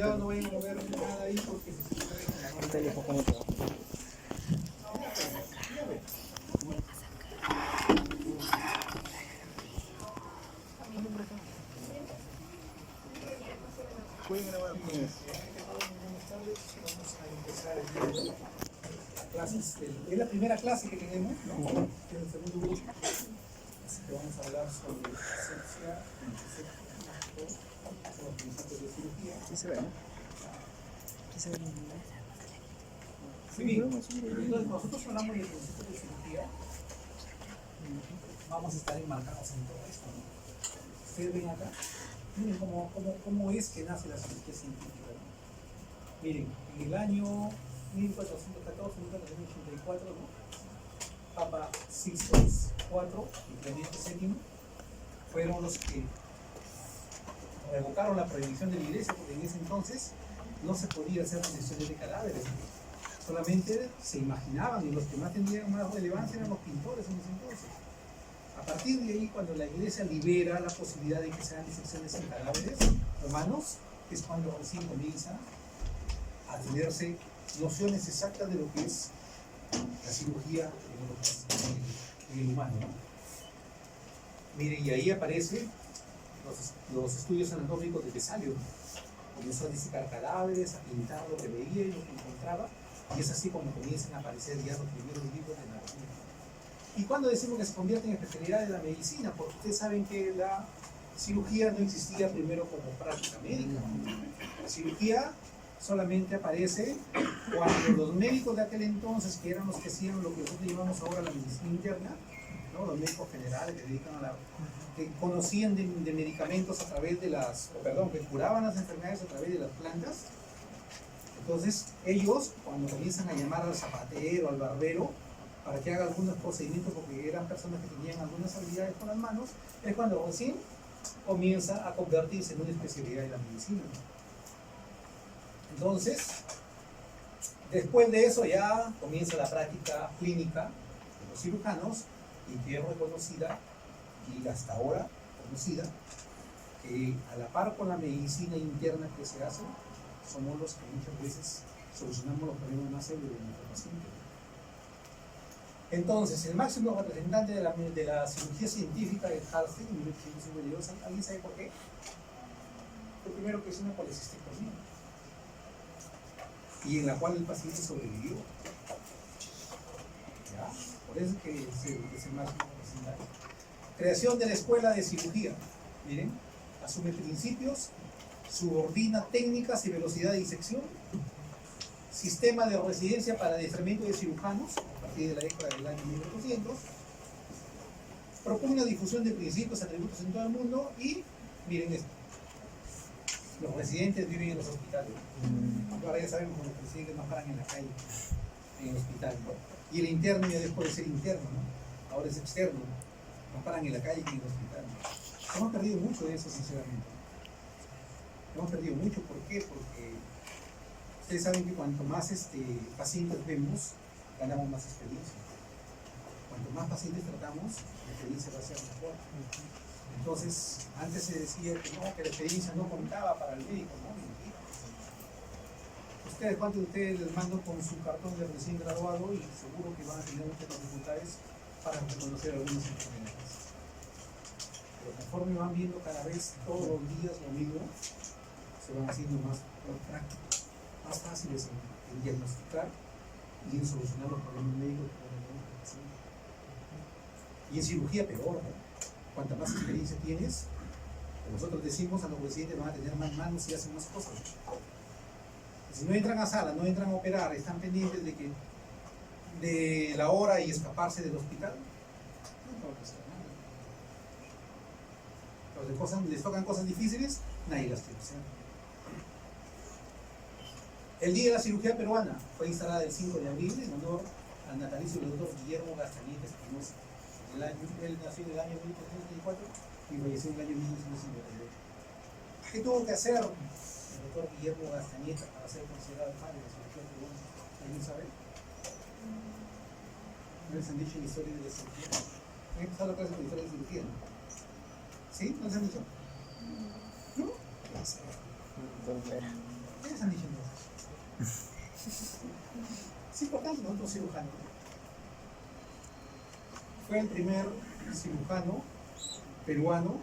cuidado, no vayan a mover nada ahí porque se Está ahí un poco. pueden grabar con eso. Buenas tardes, vamos a empezar las clases. Es la primera clase que tenemos, ¿no? Es el segundo grupo. Así que vamos a hablar sobre asepsia, sobre los principios de cirugía. Sí se ve, ¿no? Sí se ve. Muy bien. Entonces, nosotros hablamos de principios de cirugía. Vamos a estar enmarcados en todo esto, ¿no? Ustedes ven acá. Miren cómo es que nace la cirugía científica, ¿no? Miren, en el año 1414, 1484, ¿no? Papa Sixto IV y Clemente VII fueron los que revocaron la prohibición de la iglesia, porque en ese entonces no se podía hacer disecciones de cadáveres, ¿no? Solamente se imaginaban, y los que más tenían más relevancia eran los pintores en ese entonces. A partir de ahí, cuando la iglesia libera la posibilidad de que se hagan disecciones en cadáveres humanos, es cuando recién comienza a tenerse nociones exactas de lo que es la cirugía en el humano, ¿no? Miren, y ahí aparecen los estudios anatómicos de Vesalio. Comenzó a disecar cadáveres, a pintar lo que veía y lo que encontraba, y es así como comienzan a aparecer ya los primeros libros de anatomía. ¿Y cuándo decimos que se convierte en especialidad de la medicina? Porque ustedes saben que la cirugía no existía primero como práctica médica. La cirugía solamente aparece cuando los médicos de aquel entonces, que eran los que hacían lo que nosotros llamamos ahora la medicina interna, ¿no? Los médicos generales que dedican a la, que conocían de medicamentos a través de que curaban las enfermedades a través de las plantas. Entonces ellos, cuando comienzan a llamar al zapatero, al barbero, para que haga algunos procedimientos, porque eran personas que tenían algunas habilidades con las manos, es cuando recién comienza a convertirse en una especialidad de la medicina. Entonces, después de eso ya comienza la práctica clínica de los cirujanos, y que es reconocida, y hasta ahora conocida, que a la par con la medicina interna que se hace, somos los que muchas veces solucionamos los problemas más serios de nuestro paciente. Entonces, el máximo representante de la cirugía científica es Halsted, en 1852. ¿Alguien sabe por qué? Lo primero que es una colecistectomía, y en la cual el paciente sobrevivió. ¿Ya? Por eso es que es el máximo representante. Creación de la escuela de cirugía. Miren, asume principios, subordina técnicas y velocidad de disección, sistema de residencia para adiestramiento de cirujanos, a partir de la década del año 1800, propugna difusión de principios y atributos en todo el mundo, y miren esto, los residentes viven en los hospitales. Ahora ya sabemos que los residentes no paran en la calle, en el hospital, ¿no? Y el interno ya dejó de ser interno, ¿no? Ahora es externo, no paran en la calle ni en el hospital, ¿no? Hemos perdido mucho de eso, sinceramente. Hemos perdido mucho. ¿Por qué? Porque ustedes saben que cuanto más pacientes vemos, ganamos más experiencia. Cuanto más pacientes tratamos, la experiencia va a ser mejor. Entonces, antes se decía que no, que la experiencia no contaba para el médico, ¿no? Mentira. ¿Cuántos de ustedes les mando con su cartón de recién graduado y seguro que van a tener muchas dificultades para reconocer algunas enfermedades? Pero conforme van viendo cada vez, todos los días lo mismo, se van haciendo más prácticos, más fáciles en diagnosticar y en solucionar los problemas médicos que tenemos el paciente. Y en cirugía peor, ¿no? Cuanta más experiencia tienes, nosotros decimos a los pacientes van a tener más manos y hacen más cosas. Si no entran a sala, no entran a operar, están pendientes de la hora y escaparse del hospital, no va a pasar nada. Les tocan cosas difíciles, nadie las quiere hacer. El Día de la Cirugía Peruana fue instalada el 5 de abril en honor al natalicio del doctor Guillermo Gastañeta Espinosa. Él nació en el año 1834 y falleció en el año 1958. ¿Qué tuvo que hacer el doctor Guillermo Gastañeta para ser considerado el padre de la cirugía peruana? ¿Alguien sabe? ¿No les han dicho la historia de la cirugía? ¿Han empezado la clase con la historia de la cirugía? ¿No? ¿Sí? ¿No les han dicho? ¿No? ¿Qué les han dicho entonces? Es importante, ¿no? Otro cirujano. Fue el primer cirujano peruano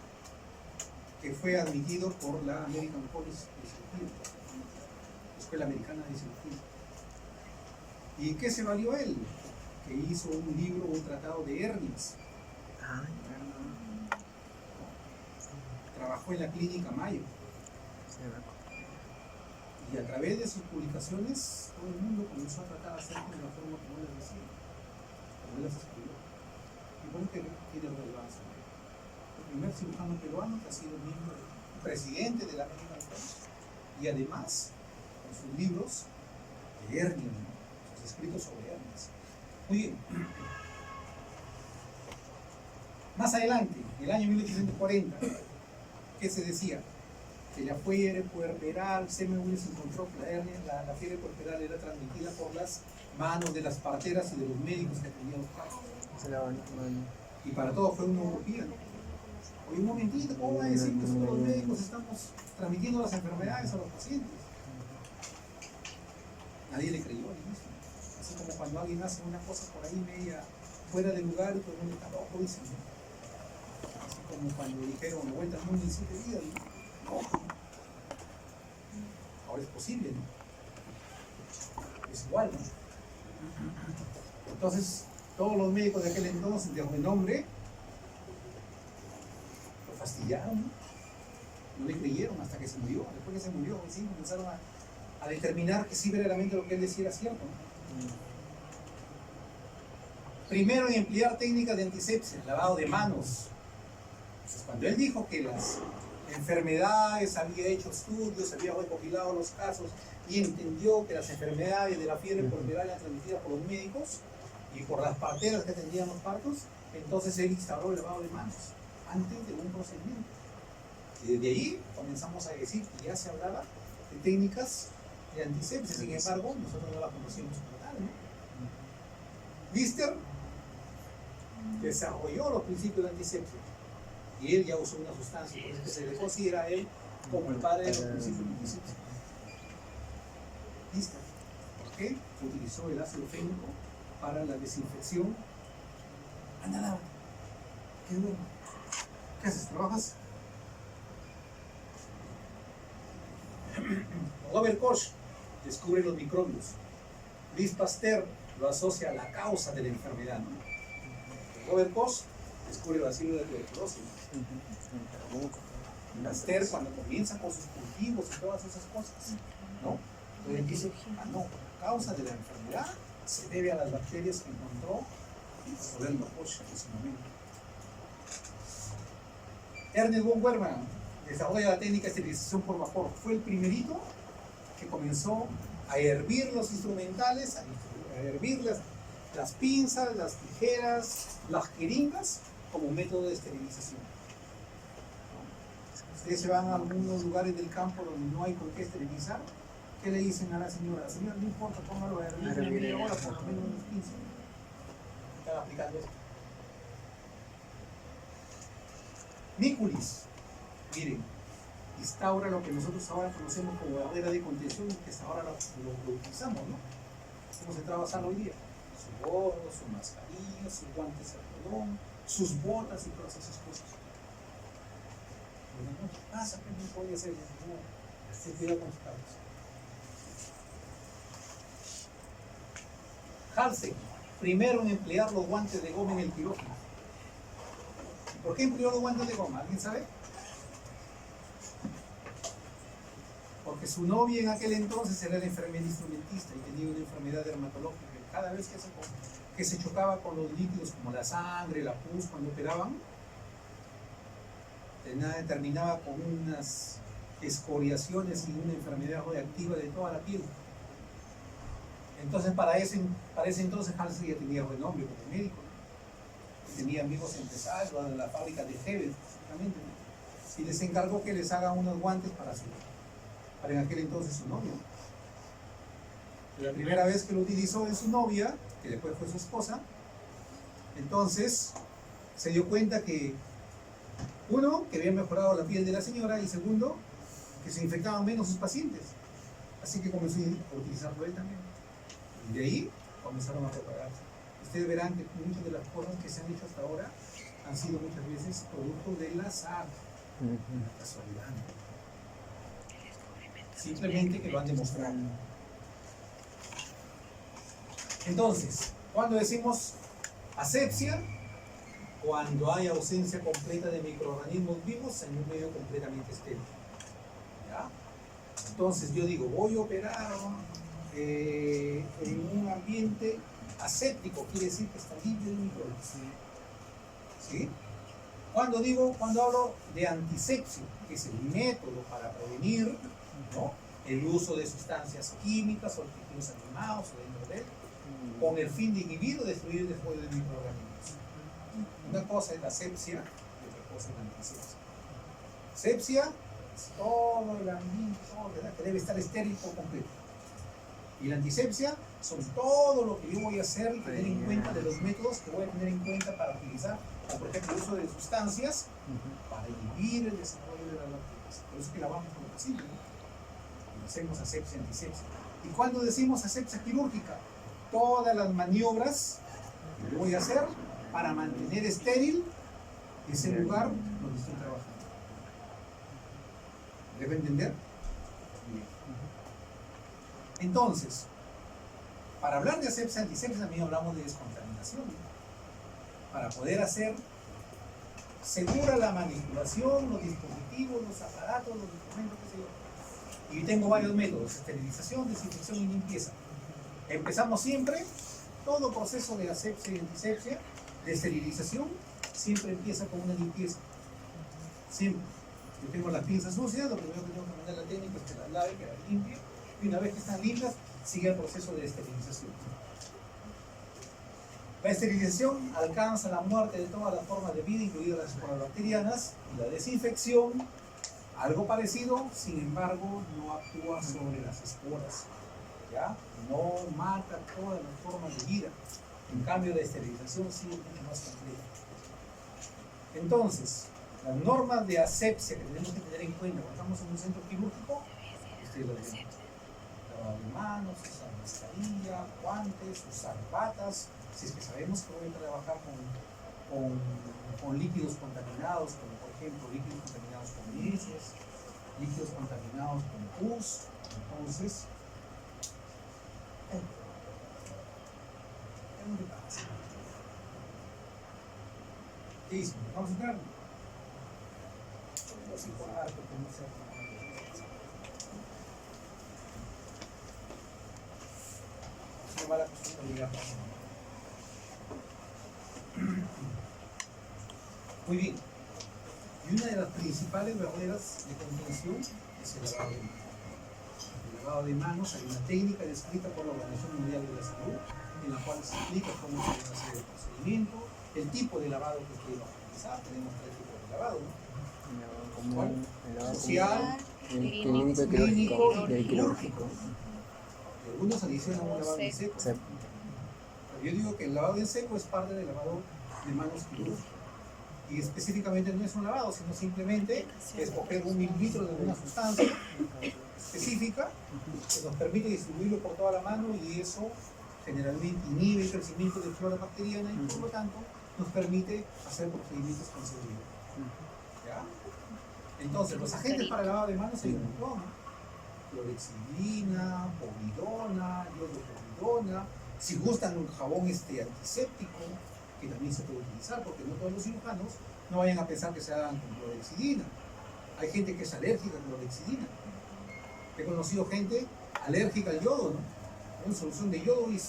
que fue admitido por la American College de Cirugía, la Escuela Americana de Cirugía. ¿Y qué se valió él? Que hizo un libro, un tratado de hernias. Trabajó en la clínica Mayo. Y a través de sus publicaciones, todo el mundo comenzó a tratar acerca de la forma como él las decía, como él las escribió. Y por qué tiene relevancia. El primer cirujano peruano que ha sido miembro, presidente de la American College, y además con sus libros de hernias, ¿no? Sus escritos sobre hernias. Muy bien. Más adelante, en el año 1840, ¿qué se decía? Que la fiebre puerperal, C.M. Willis encontró que la hernia, la fiebre puerperal era transmitida por las manos de las parteras y de los médicos que atendían los partos. Y para todo fue una utopía, ¿no? Oye, un momentito, ¿cómo va a decir que solo los médicos estamos transmitiendo las enfermedades a los pacientes? Nadie le creyó al inicio. Así como cuando alguien hace una cosa por ahí media fuera de lugar y todo el mundo está loco, dicen, ¿no? Así como cuando dijeron 90 al mundo en 7 días, ¿no? Ahora es posible, ¿no? Es igual, ¿no? Entonces, todos los médicos de aquel entonces, de renombre, lo fastidiaron, ¿no? No le creyeron hasta que se murió. Después que se murió, sí, comenzaron a determinar que sí verdaderamente lo que él decía era cierto, ¿no? Primero en emplear técnicas de antisepsia, lavado de manos. Entonces, cuando él dijo que las enfermedades, había hecho estudios, había recopilado los casos y entendió que las enfermedades de la fiebre puerperal eran transmitidas por los médicos y por las parteras que atendían los partos, entonces él instauró el lavado de manos antes de un procedimiento. Y desde ahí comenzamos a decir que ya se hablaba de técnicas de antisepsia, sin embargo, nosotros no la conocíamos como tal, ¿no? Lister desarrolló los principios de antisepsia. Y él ya usó una sustancia, por eso que se le considera a él como el padre de los principios de antisepsia. ¿Listo? ¿Por qué? Utilizó el ácido fénico para la desinfección. Anda, lávate. ¿Qué duermo? ¿Qué haces? ¿Trabajas? Robert Koch descubre los microbios. Louis Pasteur lo asocia a la causa de la enfermedad, ¿no? Robert Koch descubre el bacilo de tuberculosis. Pasteur, cuando comienza con sus cultivos y todas esas cosas, ¿no? Entonces dice, no, la causa de la enfermedad se debe a las bacterias que encontró Robert Koch en ese momento. Ernest von Wehmann desarrolla la técnica de esterilización por vapor. Fue el primerito que comenzó a hervir los instrumentales, a hervir las pinzas, las tijeras, las jeringas como método de esterilización. Ustedes se van a algunos lugares del campo donde no hay por qué esterilizar. ¿Qué le dicen a la señora? La señora, no importa, póngalo a hervir una media hora, por lo menos unos 15. Están aplicando esto. Mikulis, miren, instaura lo que nosotros ahora conocemos como barrera de contención, que hasta ahora lo utilizamos, ¿no? ¿Cómo se trabaja hoy día? Su gorro, su mascarilla, sus guantes de algodón, sus botas y todas esas cosas. No pasa que no podía hacer eso, no, cuidado con sus cabos. Halsey, primero en emplear los guantes de goma en el quirófano. ¿Por qué empleó los guantes de goma? ¿Alguien sabe? Porque su novia en aquel entonces era la enfermera instrumentista y tenía una enfermedad dermatológica. Y cada vez que se chocaba con los líquidos como la sangre, la pus, cuando operaban, terminaba con unas escoriaciones y una enfermedad radioactiva de toda la piel. Entonces, para ese entonces, Halsey ya tenía renombre como médico, ¿no? Tenía amigos empresarios de la fábrica de Hebel, exactamente, ¿no? Y les encargó que les hagan unos guantes para en aquel entonces su novia. La primera vez que lo utilizó en su novia, que después fue su esposa, entonces se dio cuenta que, uno, que había mejorado la piel de la señora, y segundo, que se infectaban menos sus pacientes. Así que comenzó a utilizarlo él también. Y de ahí comenzaron a propagarse. Ustedes verán que muchas de las cosas que se han hecho hasta ahora han sido muchas veces producto del azar, la casualidad. Simplemente que lo han demostrado. Entonces, cuando decimos asepsia, cuando hay ausencia completa de microorganismos vivos en un medio completamente estéril. ¿Ya? Entonces yo digo, voy a operar en un ambiente aséptico, quiere decir que está libre de microorganismos. ¿Sí? Cuando hablo de antisepsia, que es el método para prevenir, ¿no?, el uso de sustancias químicas o objetivos animados o dentro de él, con el fin de inhibir o destruir el desarrollo de microorganismos. Una cosa es la asepsia y otra cosa es la antisepsia. Asepsia es todo el ambiente, ¿verdad?, que debe estar estéril por completo. Y la antisepsia son todo lo que yo voy a hacer y tener en cuenta de los métodos que voy a tener en cuenta para utilizar, como por ejemplo el uso de sustancias para inhibir el desarrollo de las bacterias. Por eso es que lavamos con lo posible, ¿no? Y hacemos asepsia, antisepsia. Y cuando decimos asepsia quirúrgica, todas las maniobras que voy a hacer para mantener estéril ese lugar donde estoy trabajando. ¿Debe entender? Bien. Entonces, para hablar de asepsia, antisepsia, también hablamos de descontaminación. Para poder hacer segura la manipulación, los dispositivos, los aparatos, los instrumentos, qué sé yo. Y tengo varios métodos: esterilización, desinfección y limpieza. Empezamos siempre, todo proceso de asepsia y antisepsia, de esterilización, siempre empieza con una limpieza. Siempre. Yo tengo las pinzas sucias, lo primero que tengo que mandar a la técnica es que las lave, que las limpie, y una vez que están limpias, sigue el proceso de esterilización. La esterilización alcanza la muerte de todas las formas de vida, incluidas las esporas bacterianas, y la desinfección, algo parecido, sin embargo, no actúa sobre las esporas, ¿ya? No mata todas las formas de vida. En cambio, la esterilización sí es mucho más completa. Entonces, las normas de asepsia que tenemos que tener en cuenta cuando estamos en un centro quirúrgico, ustedes lo ven: lavado de manos, usar mascarilla, guantes, usar batas, si es que sabemos que voy a trabajar con líquidos contaminados, como por ejemplo líquidos contaminados con heces, líquidos contaminados con pus. Entonces, ¿qué pasa? ¿Qué hizo? ¿Vamos a entrar? Muy bien. Y una de las principales barreras de contención es el lavado de manos. El lavado de manos, hay una técnica descrita por la Organización Mundial de la Salud, en la cual se explica cómo se debe hacer el procedimiento, el tipo de lavado que quiero utilizar. Tenemos 3 tipos de lavado, ¿no? Social, clínico y quirúrgico. Algunos adicionan un lavado en seco. Pero yo digo que el lavado en seco es parte del lavado de manos quirúrgico. Y específicamente no es un lavado, sino simplemente escoger 1 mililitro de una sustancia específica que nos permite distribuirlo por toda la mano, y eso generalmente inhibe el crecimiento de flora bacteriana y por lo tanto nos permite hacer procedimientos con seguridad. ¿Ya? Entonces, los agentes para el lavado de manos hay un montón, ¿no? Clorhexidina, povidona, iodopovidona. Si gustan un jabón antiséptico, que también se puede utilizar, porque no todos los cirujanos no vayan a pensar que se hagan con clorhexidina. Hay gente que es alérgica a clorhexidina. He conocido gente alérgica al yodo, ¿no? Una solución de yodo y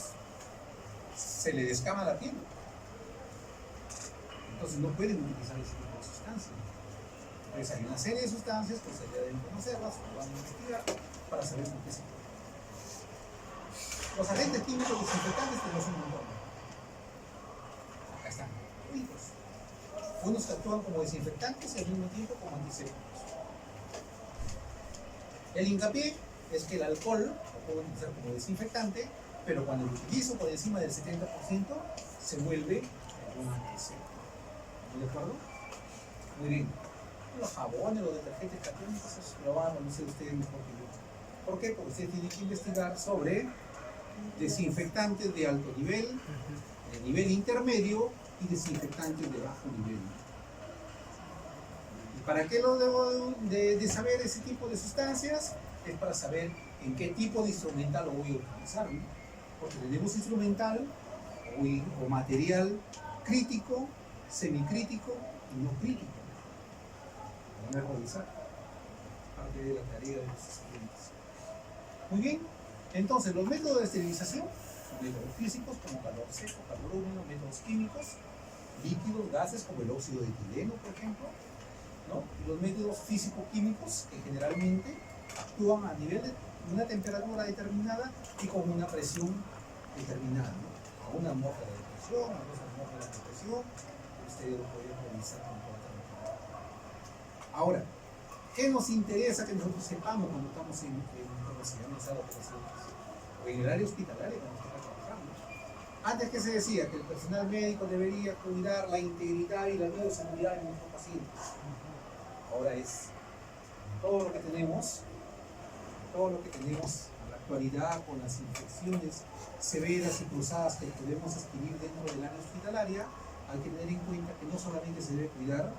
se le descama la piel. Entonces no pueden utilizar ese tipo de sustancias. Pues hay una serie de sustancias que ustedes ya deben conocerlas, o van a investigar para saber por qué se puede. Los agentes químicos desinfectantes tenemos un montón. Acá están, únicos. Unos que actúan como desinfectantes y al mismo tiempo como antisépticos. El hincapié es que el alcohol lo puedo utilizar como desinfectante, pero cuando lo utilizo por encima del 70% se vuelve un antiséptico. ¿De acuerdo? Muy bien. Los jabones, los detergentes catónicos, eso lo van a conocer ustedes mejor que yo. ¿Por qué? Porque usted tiene que investigar sobre desinfectantes de alto nivel, de nivel intermedio y desinfectantes de bajo nivel. ¿Y para qué lo debo de saber ese tipo de sustancias? Es para saber en qué tipo de instrumental lo voy a utilizar, ¿no? Porque tenemos instrumental o material crítico, semicrítico y no crítico. Van a revisar parte de la tarea de los estudiantes. Muy bien, entonces los métodos de esterilización son métodos físicos como calor seco, calor húmedo, métodos químicos, líquidos, gases como el óxido de etileno, por ejemplo, ¿no? Y los métodos físico-químicos que generalmente actúan a nivel de una temperatura determinada y con una presión determinada, ¿no? A una atmósfera de presión, a dos atmósferas de presión, ustedes lo pueden revisar con toda tranquilidad. Ahora, ¿qué nos interesa que nosotros sepamos cuando estamos en sala de operaciones o en el área hospitalaria cuando estamos trabajando? Antes que se decía que el personal médico debería cuidar la integridad y la bioseguridad de nuestros pacientes. Ahora es todo lo que tenemos en la actualidad con las infecciones severas y cruzadas que podemos adquirir dentro del área hospitalaria, hay que tener en cuenta que no solamente se debe cuidar al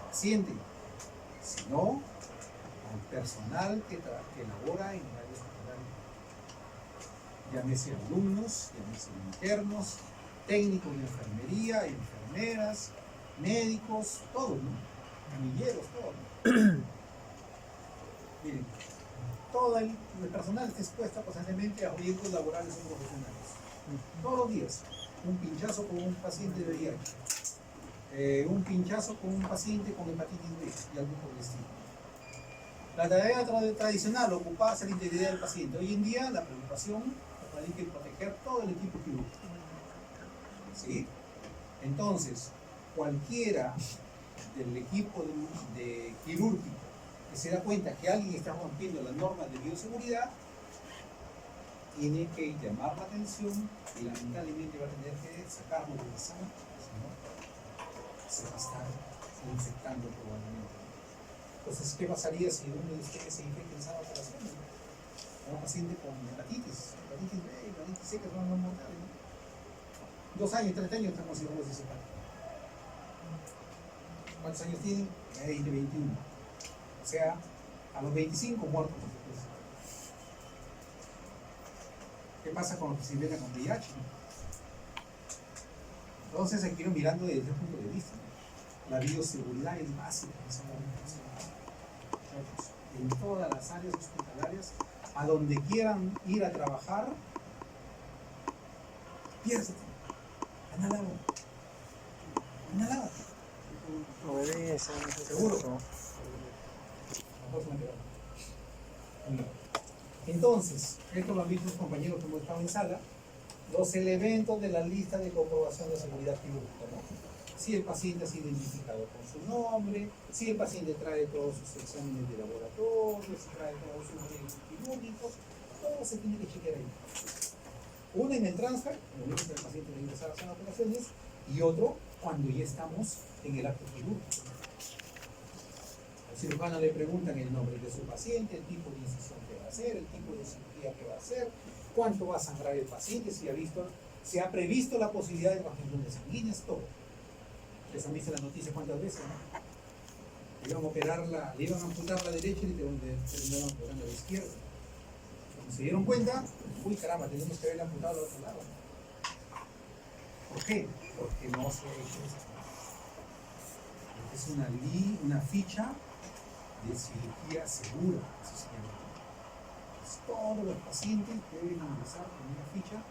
paciente, sino al personal que labora en el área hospitalaria. Llámese alumnos, llámese internos, técnicos de enfermería, enfermeras, médicos, todos, ¿no? Camilleros, todos, ¿no? Miren, todo el personal está expuesto constantemente a riesgos laborales o profesionales. Todos los días. Un pinchazo con un paciente de VIH, un pinchazo con un paciente con hepatitis B y algo por el estilo. La tarea tradicional, ocuparse de la integridad del paciente. Hoy en día la preocupación radica en proteger todo el equipo quirúrgico. ¿Sí? Entonces, cualquiera del equipo de quirúrgico que se da cuenta que alguien está rompiendo las normas de bioseguridad, tiene que llamar la atención y lamentablemente va a tener que sacarlo de la sala, si no, se va a estar infectando probablemente. Entonces, ¿qué pasaría si uno de ustedes se infecta en sala de operaciones? Un paciente con hepatitis B, hepatitis C, que son más mortales, ¿no? 2 años, 3 años estamos haciendo ese paro. ¿Cuántos años tienen? 20, 21. O sea, a los 25 muertos. ¿Qué pasa con los que se infectan con VIH? Entonces hay que ir mirando desde ese punto de vista, ¿no? La bioseguridad es básica en todas las áreas hospitalarias, a donde quieran ir a trabajar, piérsate, inhalado, Obedece. seguro, ¿no? Entonces, esto lo han visto los compañeros que hemos estado en sala, los elementos de la lista de comprobación de seguridad quirúrgica, ¿no? Si el paciente ha sido identificado con su nombre, si el paciente trae todos sus exámenes de laboratorio, si trae todos sus riesgos quirúrgicos, todo se tiene que chequear ahí. Uno en el transfer, en el momento que el paciente va a ingresar a las operaciones, y otro cuando ya estamos en el acto quirúrgico. Al cirujano le preguntan el nombre de su paciente, el tipo de incisión que va a hacer, el tipo de cirugía que va a hacer, cuánto va a sangrar el paciente, si ha previsto la posibilidad de transfusiones sanguíneas, todo. Les han visto la noticia cuántas veces, ¿no? Le iban a amputar la derecha y terminaron amputando la izquierda. Cuando se dieron cuenta, uy caramba, tenemos que haberle amputado al otro lado. ¿Por qué? Porque no se ha hecho esa cosa. Es una ficha de cirugía segura, así se llama. Pues todos los pacientes deben ingresar con una ficha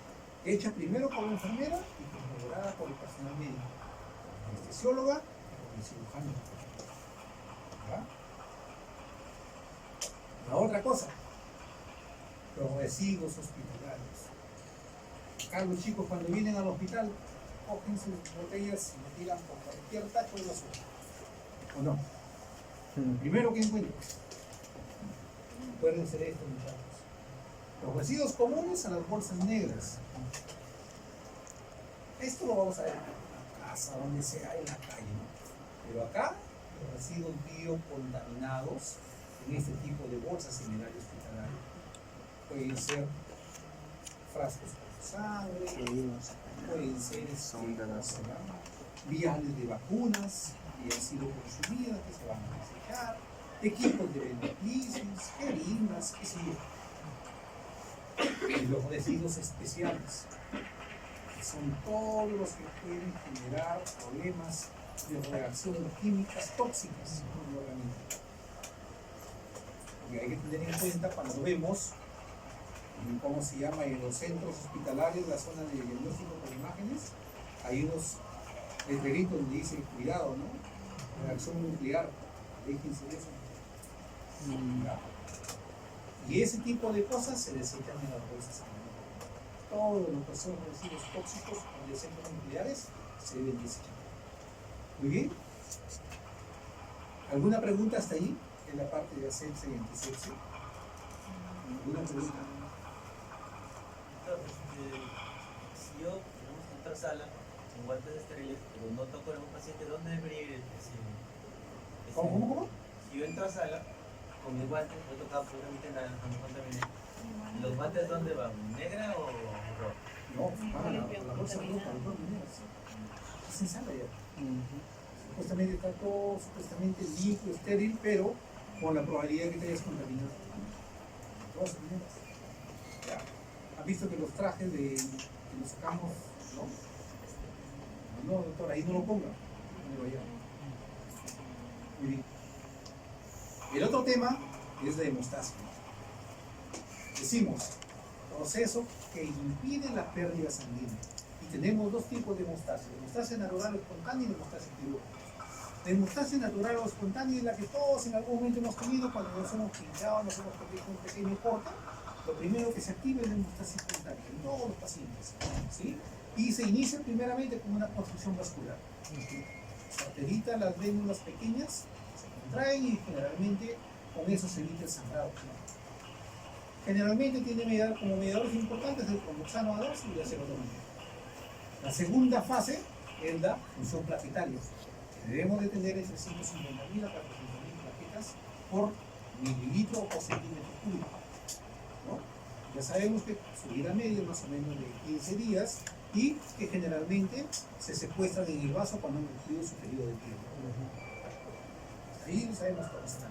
hecha primero por la enfermera y corroborada por el personal médico, la anestesióloga y por el cirujano. ¿Ya? La otra cosa, los residuos hospitalarios. Acá los chicos cuando vienen al hospital cogen sus botellas y le tiran por cualquier tacho de basura. ¿O no? Primero que encuentren. Acuérdense de esto, muchachos. Los residuos comunes a las bolsas negras. Esto lo vamos a ver en la casa, donde sea, en la calle, ¿no? Pero acá, los residuos biocontaminados en este tipo de bolsas en el área hospitalaria. pueden ser frascos con sangre, pueden ser viales de vacunas que han sido consumidas, que se van a desechar, equipos de ventoplisis, jeringas, qué sé yo. Y los residuos especiales, que son todos los que pueden generar problemas de reacciones químicas tóxicas en el organismo. Y hay que tener en cuenta cuando vemos, ¿cómo se llama?, en los centros hospitalarios, la zona de diagnóstico por imágenes, hay unos letreritos donde dice cuidado, ¿no? Reacción nuclear, déjense de eso. Y ese tipo de cosas se desechan en las bolsas. Todo lo que son residuos tóxicos de centros nucleares se deben desechar. Muy bien. ¿Alguna pregunta hasta ahí? En la parte de asepsia y antisepsia. ¿Alguna pregunta? Entonces, si yo tenemos en otra sala con guantes estériles, pero no toco a un paciente, ¿dónde debería ir ese? ¿Cómo? Si yo entro a sala con mis guantes, no he tocado absolutamente nada, no me contaminé. ¿Los guantes dónde van? ¿Negra o roja? No, van a la bolsa roja, de todas maneras. Es en sala ya. Supuestamente está todo supuestamente limpio, estéril, pero con la probabilidad de que te hayas contaminado. De todas maneras. Ya. ¿Han visto que los trajes que los sacamos, no? No, doctor, ahí no lo ponga. No le vaya. Muy bien. El otro tema es la hemostasia. Decimos, proceso que impide la pérdida sanguínea. Y tenemos dos tipos de hemostasia: la hemostasia natural o espontánea y la hemostasia quirúrgica. La hemostasia natural o espontánea es la que todos en algún momento hemos tenido cuando nos hemos pinchado, nos hemos perdido un pequeño corte. Lo primero que se activa es la hemostasia espontánea en todos los pacientes, ¿sí? Y se inicia primeramente con una construcción vascular. Se arterita las vénulas pequeñas, se contraen y generalmente con eso se evita el sangrado. Generalmente tiene como mediadores importantes el condoxano A2 y la serotonina. La segunda fase es la función plaquetaria. Debemos de tener entre 150.000 a 400.000 plaquetas por mililitro o por centímetro cúbico, ¿no? Ya sabemos que su vida media es más o menos de 15 días y que generalmente se secuestran en el vaso cuando han cumplido su periodo de tiempo. Ahí lo sabemos cómo está.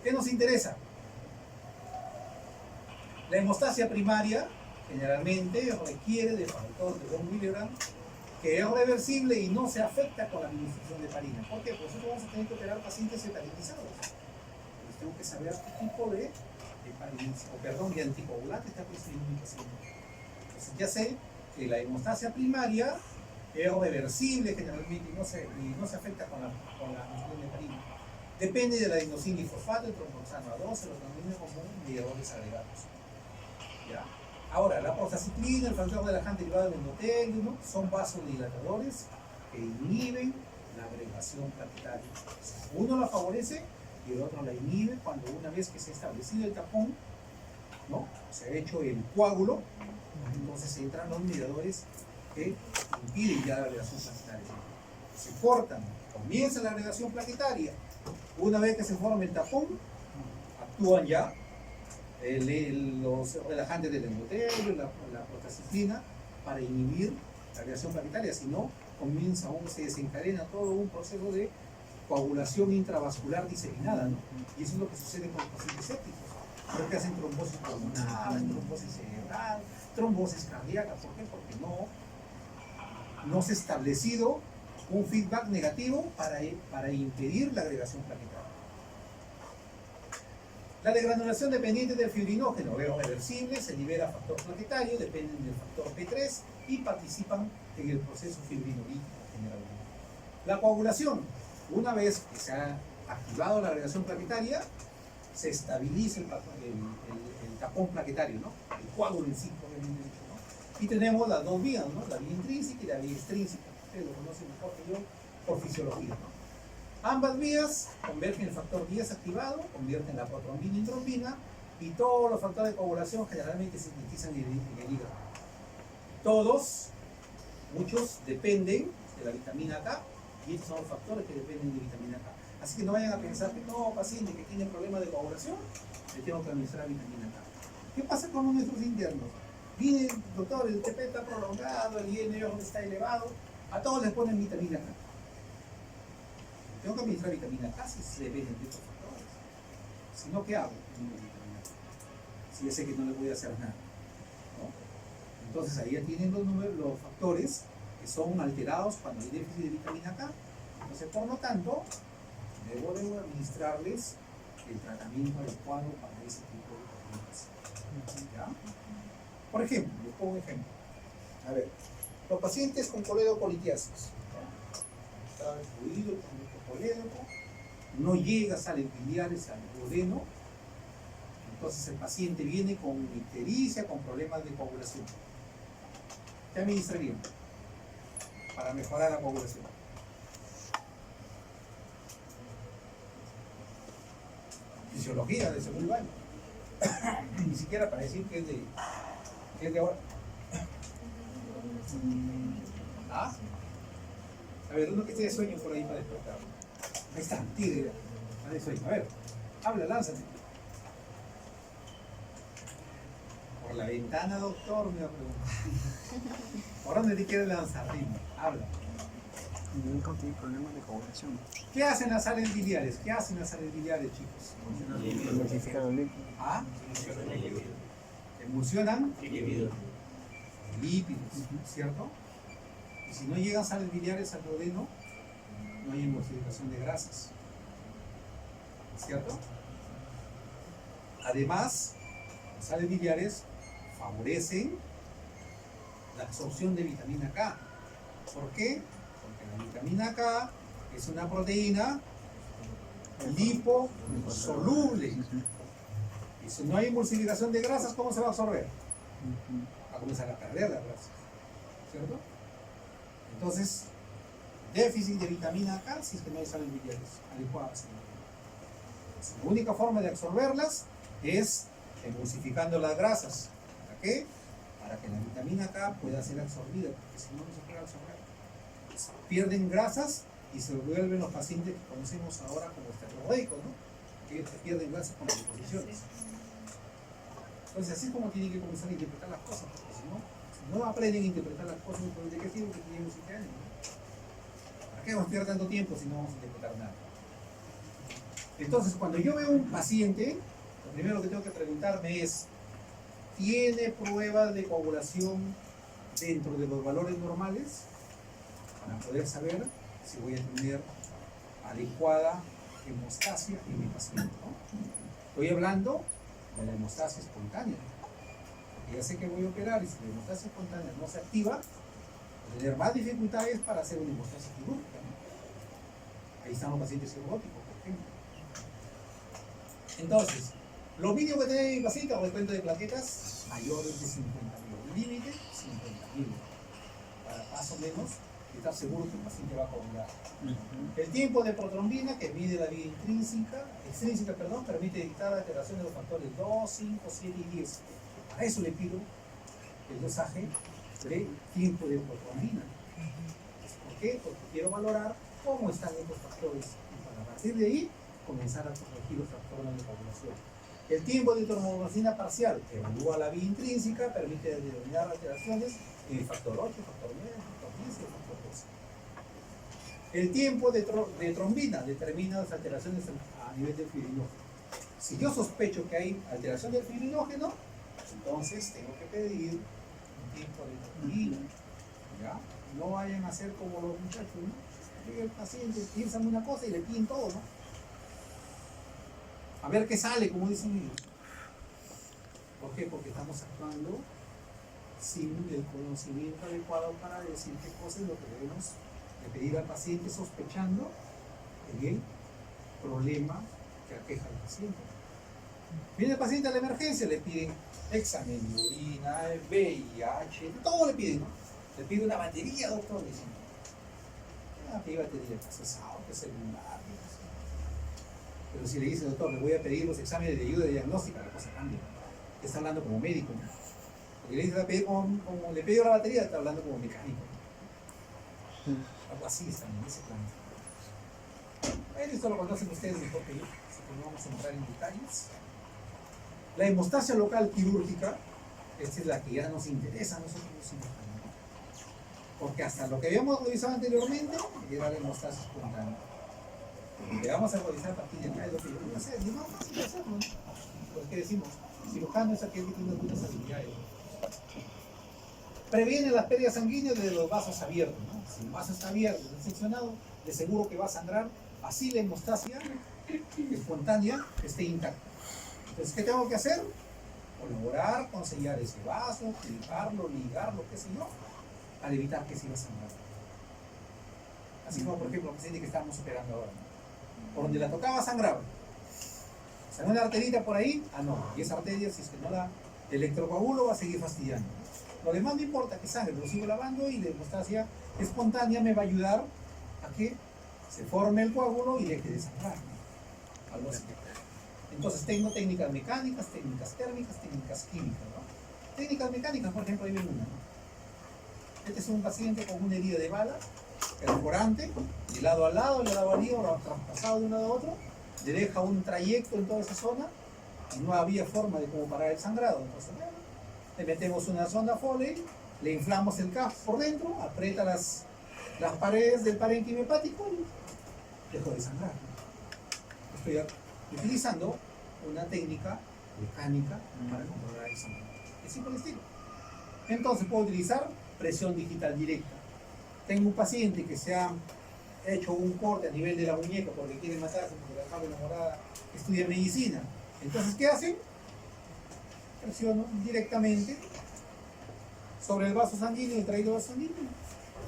¿Qué nos interesa? La hemostasia primaria generalmente requiere de factor de 2 miligramos, que es reversible y no se afecta con la administración de heparina. ¿Por qué? Por eso vamos a tener que operar pacientes heparinizados. Entonces tengo que saber qué tipo de de anticoagulante está prescribiendo mi paciente. Entonces ya sé que la hemostasia primaria es reversible generalmente y no se afecta con la administración de heparina. Depende de la adenosina y fosfato, el tromboxano A2, el otro como mediadores agregados. ¿Ya? Ahora, la prostacyclina, el factor relajante derivado del endotelio, ¿no? Son vasodilatadores que inhiben la agregación plaquetaria. Uno la favorece y el otro la inhibe cuando una vez que se ha establecido el tapón, ¿no? Se ha hecho el coágulo, entonces entran los mediadores que impiden ya la agregación plaquetaria. Se cortan, comienza la agregación plaquetaria. Una vez que se forma el tapón, actúan ya los relajantes del endotelio, la prostacyclina, para inhibir la agregación plaquetaria. Si no, se desencadena todo un proceso de coagulación intravascular diseminada, ¿no? Y eso es lo que sucede con los pacientes sépticos. Creo que hacen trombosis pulmonar, trombosis cerebral, trombosis cardíaca. ¿Por qué? Porque no se ha establecido un feedback negativo para impedir la agregación plaquetaria. La degranulación dependiente del fibrinógeno es reversible, se libera factor plaquetario, dependen del factor P3 y participan en el proceso fibrinolítico generalmente. La coagulación, una vez que se ha activado la agregación plaquetaria, se estabiliza el tapón plaquetario, ¿no? El coágulo en sí, obviamente, ¿no? Y tenemos las dos vías, ¿no? La vía intrínseca y la vía extrínseca. Ustedes lo conocen mejor que yo por fisiología, ¿no? Ambas vías convierten el factor 10 activado, convierten la protrombina en trombina y todos los factores de coagulación generalmente se sintetizan en el hígado. Muchos dependen de la vitamina K y estos son los factores que dependen de vitamina K. Así que no vayan a pensar que no, paciente que tiene problemas de coagulación, le tengo que administrar vitamina K. ¿Qué pasa con nuestros internos? Viene el doctor, el TP está prolongado, el INO está elevado, a todos les ponen vitamina K. Tengo que administrar vitamina K si se dependen de estos factores. Si no, ¿qué hago? Si ya sé que no le voy a hacer nada, ¿no? Entonces ahí ya tienen los factores que son alterados cuando hay déficit de vitamina K. Entonces, por lo tanto, debo administrarles el tratamiento adecuado para ese tipo de pacientes. ¿Ya? Por ejemplo, les pongo un ejemplo. A ver, los pacientes con coledocolitiasis, ¿no? Está fluido con colédoco, no llega a sales biliares al duodeno, entonces el paciente viene con ictericia, con problemas de coagulación. ¿Qué administraría para mejorar la coagulación? Fisiología de segundo año. Ni siquiera para decir que es de ahora. ¿Ah? A ver, uno que esté de sueño por ahí para despertar. Ahí está, tigre. Está de sueño. A ver, habla, lánzate. Por la ventana, doctor, me va a preguntar. ¿Por dónde te quieres lanzar? Dime, habla. Mi hijo tiene problemas de coagulación. ¿Qué hacen las sales biliares? ¿Qué hacen las sales biliares, chicos? Modifican el líquido. ¿Ah? Emulsionan Líquido. lípidos, ¿cierto? Y si no llegan sales biliares al duodeno, no hay emulsificación de grasas, ¿cierto? Además, las sales biliares favorecen la absorción de vitamina K. ¿Por qué? Porque la vitamina K es una proteína liposoluble. Y si no hay emulsificación de grasas, ¿cómo se va a absorber? Va a comenzar a perder la grasa, ¿cierto? Entonces, déficit de vitamina K si es que no hay sales biliares adecuadas. La única forma de absorberlas es emulsificando las grasas. ¿Para qué? Para que la vitamina K pueda ser absorbida, porque si no, no se puede absorber. Pues, pierden grasas y se vuelven los pacientes que conocemos ahora como esteroideicos, ¿no? Que ellos pierden grasas con las deposiciones. Entonces, así es como tienen que comenzar a interpretar las cosas, porque si no aprenden a interpretar las cosas, ¿de qué sirve que tienen 7 años? ¿No? ¿Para qué vamos a perder tanto tiempo si no vamos a interpretar nada? Entonces, cuando yo veo un paciente, lo primero que tengo que preguntarme es, ¿tiene pruebas de coagulación dentro de los valores normales? Para poder saber si voy a tener adecuada hemostasia en mi paciente, ¿no? Estoy hablando de la hemostasia espontánea, porque ya sé que voy a operar y si la hemostasia espontánea no se activa, voy a tener más dificultades para hacer una hemostasia quirúrgica, ¿no? Ahí están los pacientes cirróticos, por ejemplo. Entonces, los mínimos que tiene mi paciente, o el cuento de plaquetas, mayores de 50.000. Límite, 50.000. Para más o menos estar seguro que el paciente va a coagular. El tiempo de protrombina, que mide la vía extrínseca, permite detectar alteraciones de los factores 2, 5, 7 y 10. Para eso le pido el dosaje de tiempo de protrombina. ¿Por qué? Porque quiero valorar cómo están estos factores y para partir de ahí comenzar a corregir los trastornos de coagulación. El tiempo de termoglobulinas parcial, que evalúa la vía intrínseca, permite determinar alteraciones en el factor 8, factor 9, factor 15 y factor 12. El tiempo de trombina determina las alteraciones a nivel del fibrinógeno. Si yo sospecho que hay alteración del fibrinógeno, entonces tengo que pedir un tiempo de trombina. ¿Ya? No vayan a hacer como los muchachos, ¿no? Llega el paciente, piensan una cosa y le piden todo, ¿no? A ver qué sale, como dicen ellos. ¿Por qué? Porque estamos actuando sin el conocimiento adecuado para decir qué cosa es lo que debemos de pedir al paciente sospechando en el problema que aqueja al paciente. Viene el paciente a la emergencia, le piden examen de orina, VIH, todo le piden, ¿no? Le pide una batería, doctor, le dicen. ¿Qué batería? ¿Qué procesado? ¿Qué celular? Pero si le dice, doctor, le voy a pedir los exámenes de ayuda diagnóstica, la cosa cambia. Está hablando como médico, ¿no? Porque le dice, como le pido la batería, está hablando como mecánico, ¿no? Algo así está en ese plan. Bueno, esto lo conocen ustedes mejor que yo, así que no vamos a entrar en detalles. La hemostasia local quirúrgica, esta es la que ya nos interesa a nosotros los cirujanos. Porque hasta lo que habíamos revisado anteriormente era la hemostasia espontánea. Lo que vamos a revisar a partir de acá es lo que yo voy a hacer. Y es más fácil de hacerlo, ¿no? Pues que decimos, cirujano es aquel que tiene algunas habilidades. Previene las pérdidas sanguíneas de los vasos abiertos, ¿no? Si el vaso está abierto, está seccionado, de seguro que va a sangrar. Así la hemostasia espontánea esté intacta. Entonces, ¿qué tengo que hacer? Colaborar con sellar ese vaso, cliparlo, ligarlo, qué sé yo, para evitar que siga sangrando. Así como, por ejemplo, el paciente que estamos operando ahora, ¿no? Por donde la tocaba sangraba. Salió una arterita por ahí, no. Y esa arteria, si es que no la electrocoagulo, va a seguir fastidiando. Lo demás no importa que sangre, lo sigo lavando y la hemostasia espontánea me va a ayudar a que se forme el coágulo y deje de sangrar, ¿no? Algo así. Entonces tengo técnicas mecánicas, técnicas térmicas, técnicas químicas, ¿no? Técnicas mecánicas, por ejemplo, ahí ven una, ¿no? Este es un paciente con una herida de bala, perforante, de lado a lado, de lado al hígado, traspasado de un lado a otro, le deja un trayecto en toda esa zona y no había forma de cómo parar el sangrado. Entonces, bueno, le metemos una sonda Foley, le inflamos el CAF por dentro, aprieta las paredes del parénquima hepático y dejó de sangrar, ¿no? Estoy utilizando una técnica mecánica para controlar el sangrado. Es simple estilo. Entonces puedo utilizar presión digital directa. Tengo un paciente que se ha hecho un corte a nivel de la muñeca porque quiere matarse, porque la joven enamorada estudia medicina. Entonces, ¿qué hacen? Presiono directamente sobre el vaso sanguíneo, el traído vaso sanguíneo,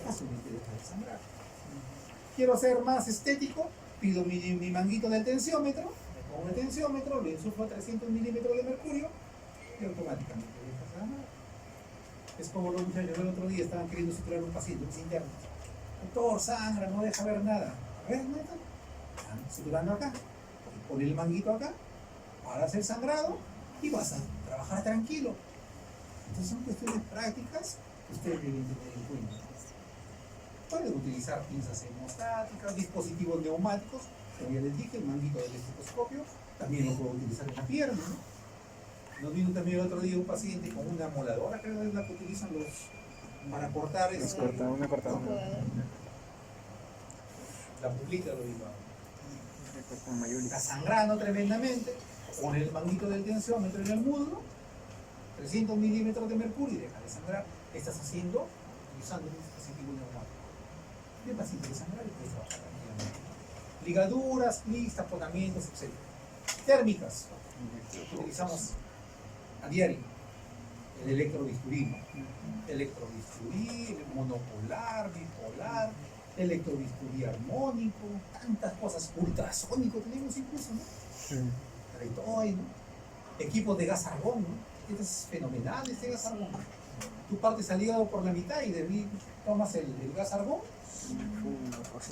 fácilmente deja de sangrar. Quiero ser más estético, pido mi manguito del tensiómetro, me pongo el tensiómetro, le insuflo 300 milímetros de mercurio y automáticamente deja de sangrar. Es como los muchachos el otro día estaban queriendo suturar un paciente, un interno. Doctor, sangra, no deja ver nada. A ver, ¿no está? Están suturando acá. Pone el manguito acá para hacer sangrado y vas a trabajar tranquilo. Entonces son cuestiones prácticas que ustedes deben tener en cuenta. Pueden utilizar pinzas hemostáticas, dispositivos neumáticos, como ya les dije, el manguito del estetoscopio, también lo puedo utilizar en la pierna, ¿no? Nos vino también el otro día un paciente con una moladora, creo que es la que utilizan los para cortar una cortadora. La puplita lo digo. Con Está sangrando tremendamente, con el manguito del tensiómetro en el muslo, 300 milímetros de mercurio y deja de sangrar. Estás haciendo, utilizando un dispositivo neumático. Y el paciente de sangrar y puedes trabajar tranquilamente. Ligaduras, clics, taponamientos, etc. Térmicas, que utilizamos a diario. El electrobisturí, ¿no? Electrobisturí, el monopolar, bipolar, electrobisturí armónico, tantas cosas, ultrasónico tenemos incluso, ¿no? Sí. De todo ahí, ¿no? Equipos de gas argón, ¿no? Este es fenomenal, este gas argón. Tú partes al hígado por la mitad y de ahí tomas el gas argón.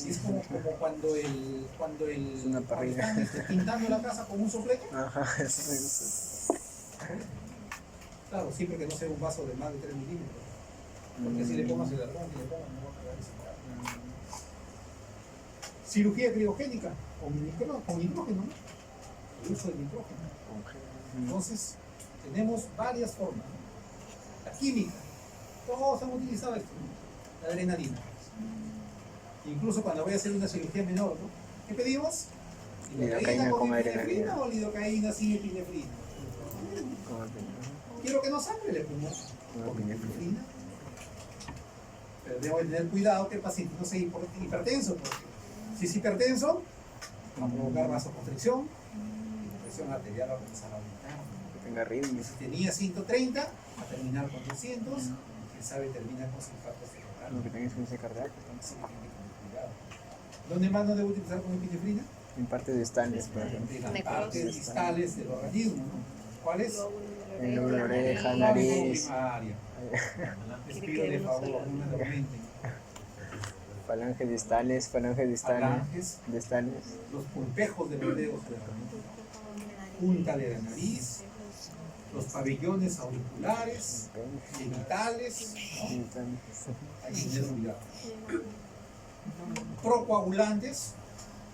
Y es como cuando Es una parrilla. están pintando la casa con un soplete. Ajá, eso me gusta. Claro, siempre que no sea un vaso de más de 3 milímetros. Porque si le pongas el argón, que le pongas, no va a quedar ese. Cirugía criogénica con nitrógeno, ¿no? El uso del nitrógeno. Entonces, tenemos varias formas, ¿no? La química, todos han utilizado esto, ¿no? La adrenalina. Incluso cuando voy a hacer una cirugía menor, ¿no? ¿Qué pedimos? Lidocaína con epinefrina o lidocaína sin epinefrina. Quiero que no sangre, le pongo epinefrina. Pero debo tener cuidado que el paciente no sea hipertenso, porque si es hipertenso, va a provocar vasoconstricción, y la presión arterial va a empezar a aumentar. Que tenga ritmo. Si tenía 130, va a terminar con 200, y quién sabe termina con infarto cerebral. Lo que tenga insuficiencia cardíaca. Así que hay que tener cuidado. ¿Dónde más no debo utilizar con epinefrina? En partes distales, por ejemplo. En las partes distales del organismo, ¿no? ¿Cuáles? En la oreja, nariz. Primaria. Les pido de favor, no me aumenten. Falanges distales, Falanges, distales. los pulpejos de los dedos de la mano, punta de la nariz, los pabellones auriculares, genitales, ¿no? Hay que tener cuidado. Procoagulantes,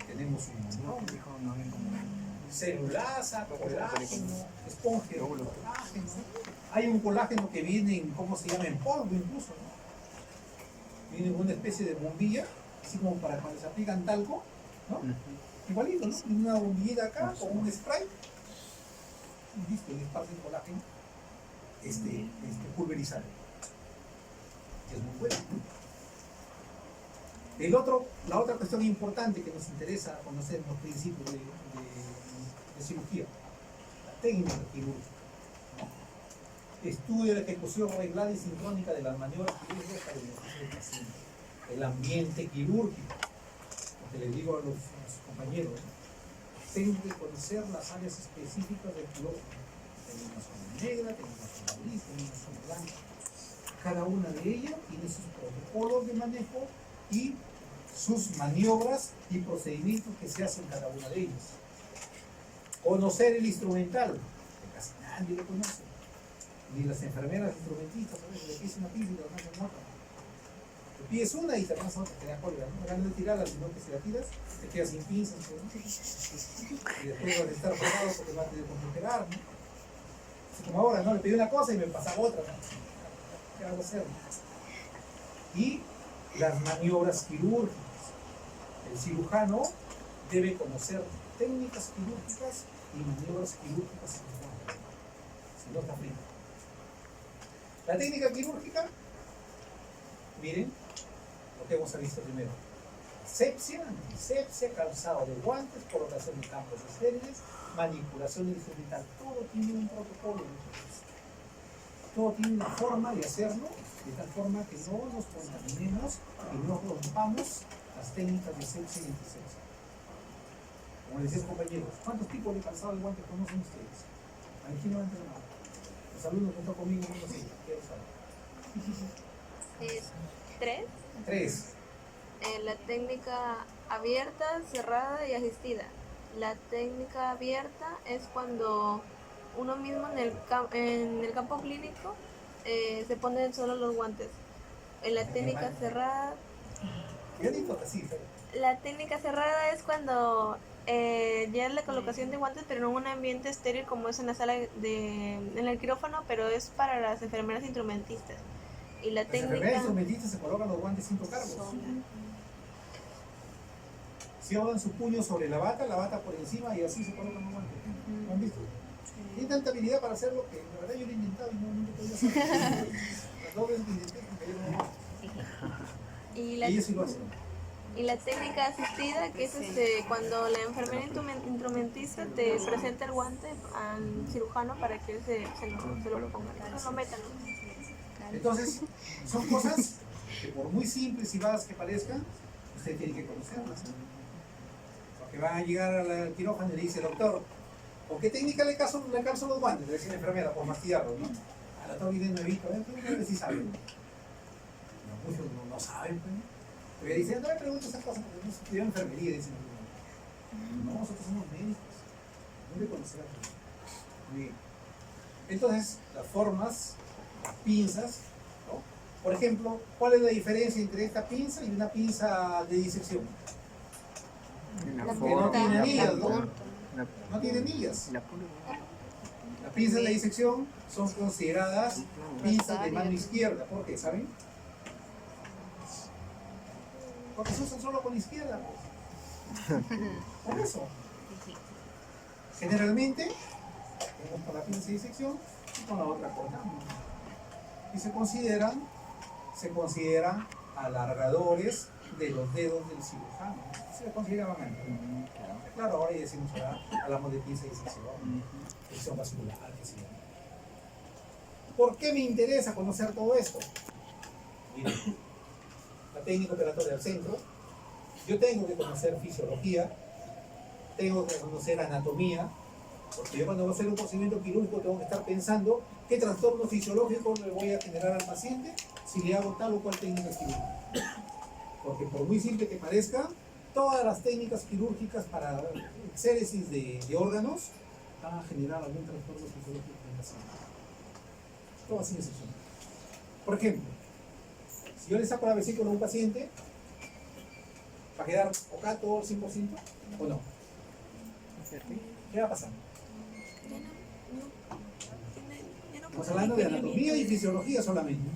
tenemos un montón. celulasa, colágeno, esponja de colágeno. Hay un colágeno que viene en, ¿cómo se llama? En polvo incluso, ¿no? Viene en una especie de bombilla, así como para cuando se aplican talco, ¿no? Igualito, ¿no? Y una bombillita acá con un spray. Y listo, y esparce el colágeno pulverizado. Que es muy bueno, ¿no? La otra cuestión importante que nos interesa conocer los principios de cirugía, la técnica quirúrgica, ¿no? Estudio de ejecución reglada y sincrónica de las maniobras quirúrgicas para el beneficio del paciente, el ambiente quirúrgico, lo que les digo a los compañeros, ¿no? Tengo que conocer las áreas específicas del quirófano. Tengo una zona negra, tengo una zona gris, tengo una zona blanca. Cada una de ellas tiene sus protocolos de manejo y sus maniobras y procedimientos que se hacen cada una de ellas. Conocer el instrumental, que casi nadie lo conoce, ni las enfermeras instrumentistas, ¿sabes? Le pides una pinza y te la mandan en otra. Le pides una y te vas a otra, te da cólera, ¿no? En vez de tirarla, sino que si la tiras, te quedas sin pinzas, ¿no? Y después vas a estar parado porque vas a tener que recuperar, ¿no? Así como ahora, ¿no? Le pedí una cosa y me pasaba otra, ¿no? ¿Qué hago hacer? Y las maniobras quirúrgicas. El cirujano debe conocer técnicas quirúrgicas y maniobras quirúrgicas. Si no está frito. La técnica quirúrgica, miren lo que hemos visto primero. Asepsia, antisepsia, calzado de guantes, colocación de campos estériles, manipulación instrumental. Todo tiene un protocolo. Todo tiene una forma de hacerlo, de tal forma que no nos contaminemos y no rompamos las técnicas de asepsia y antisepsia. Como les decía, compañeros, ¿cuántos tipos de calzado de guantes conocen ustedes? Aquí no han entrenado. Los alumnos que están conmigo no lo sé, quiero saber. ¿Tres? Tres. La técnica abierta, cerrada y asistida. La técnica abierta es cuando uno mismo en el campo clínico se ponen solo los guantes. En la técnica cerrada... ¿Qué dijo así? La técnica cerrada es cuando ya es la colocación de guantes, pero no en un ambiente estéril como es en la sala en el quirófano, pero es para las enfermeras instrumentistas. Y la Las técnica... enfermeras instrumentistas se colocan los guantes sin tocarlos. Si hablan su puño sobre la bata por encima y así se colocan los guantes. ¿Lo han visto? Tiene tanta habilidad para hacerlo que la verdad yo lo he intentado y no lo podía hacer. Las dos veces que intenté, y ellos sí lo hacen. Y la técnica asistida, que es cuando la enfermera instrumentista te presenta el guante al cirujano para que él se lo ponga, lo meta, ¿no? Entonces, son cosas que por muy simples y básicas que parezcan, usted tiene que conocerlas. Porque van a llegar al quirófano y le dice, doctor, ¿con qué técnica le calzo los guantes? Le dice la enfermera, por mastillarlos, ¿no? Al doctor viene nuevito, a ver si saben. Muchos no saben, pues. Pero dicen, no me preguntes esas cosas porque no estudió enfermería, dicen. No, nosotros somos médicos. No le conocemos. Bien. Entonces, las formas, las pinzas, ¿no? Por ejemplo, ¿cuál es la diferencia entre esta pinza y una pinza de disección? La Que no tiene anillas, ¿no? punta. No tiene anillas. La punta. Las pinzas de disección son consideradas pinzas de mano izquierda. ¿Por qué? ¿Saben? Porque se usan solo con la izquierda. Pues. Por eso. Generalmente, tenemos con la pinza de disección y con la otra cortamos. Y se consideran alargadores de los dedos del cirujano. Se consideraban antes. Claro, ahora ya decimos, hablamos de pinza de disección vascular, que sí. ¿Por qué me interesa conocer todo esto? Miren, la técnica operatoria del centro, yo tengo que conocer fisiología, tengo que conocer anatomía, porque yo cuando voy a hacer un procedimiento quirúrgico tengo que estar pensando qué trastorno fisiológico le voy a generar al paciente si le hago tal o cual técnica quirúrgica. Porque por muy simple que parezca, todas las técnicas quirúrgicas para exéresis de órganos van a generar algún trastorno fisiológico en el paciente. Todo sin excepción. Por ejemplo, si yo le saco la vesícula a un paciente, ¿va a quedar acá todo al 100% o no? ¿Qué va a pasar? Ya no Estamos puedo hablando de digerir anatomía y bien. fisiología solamente.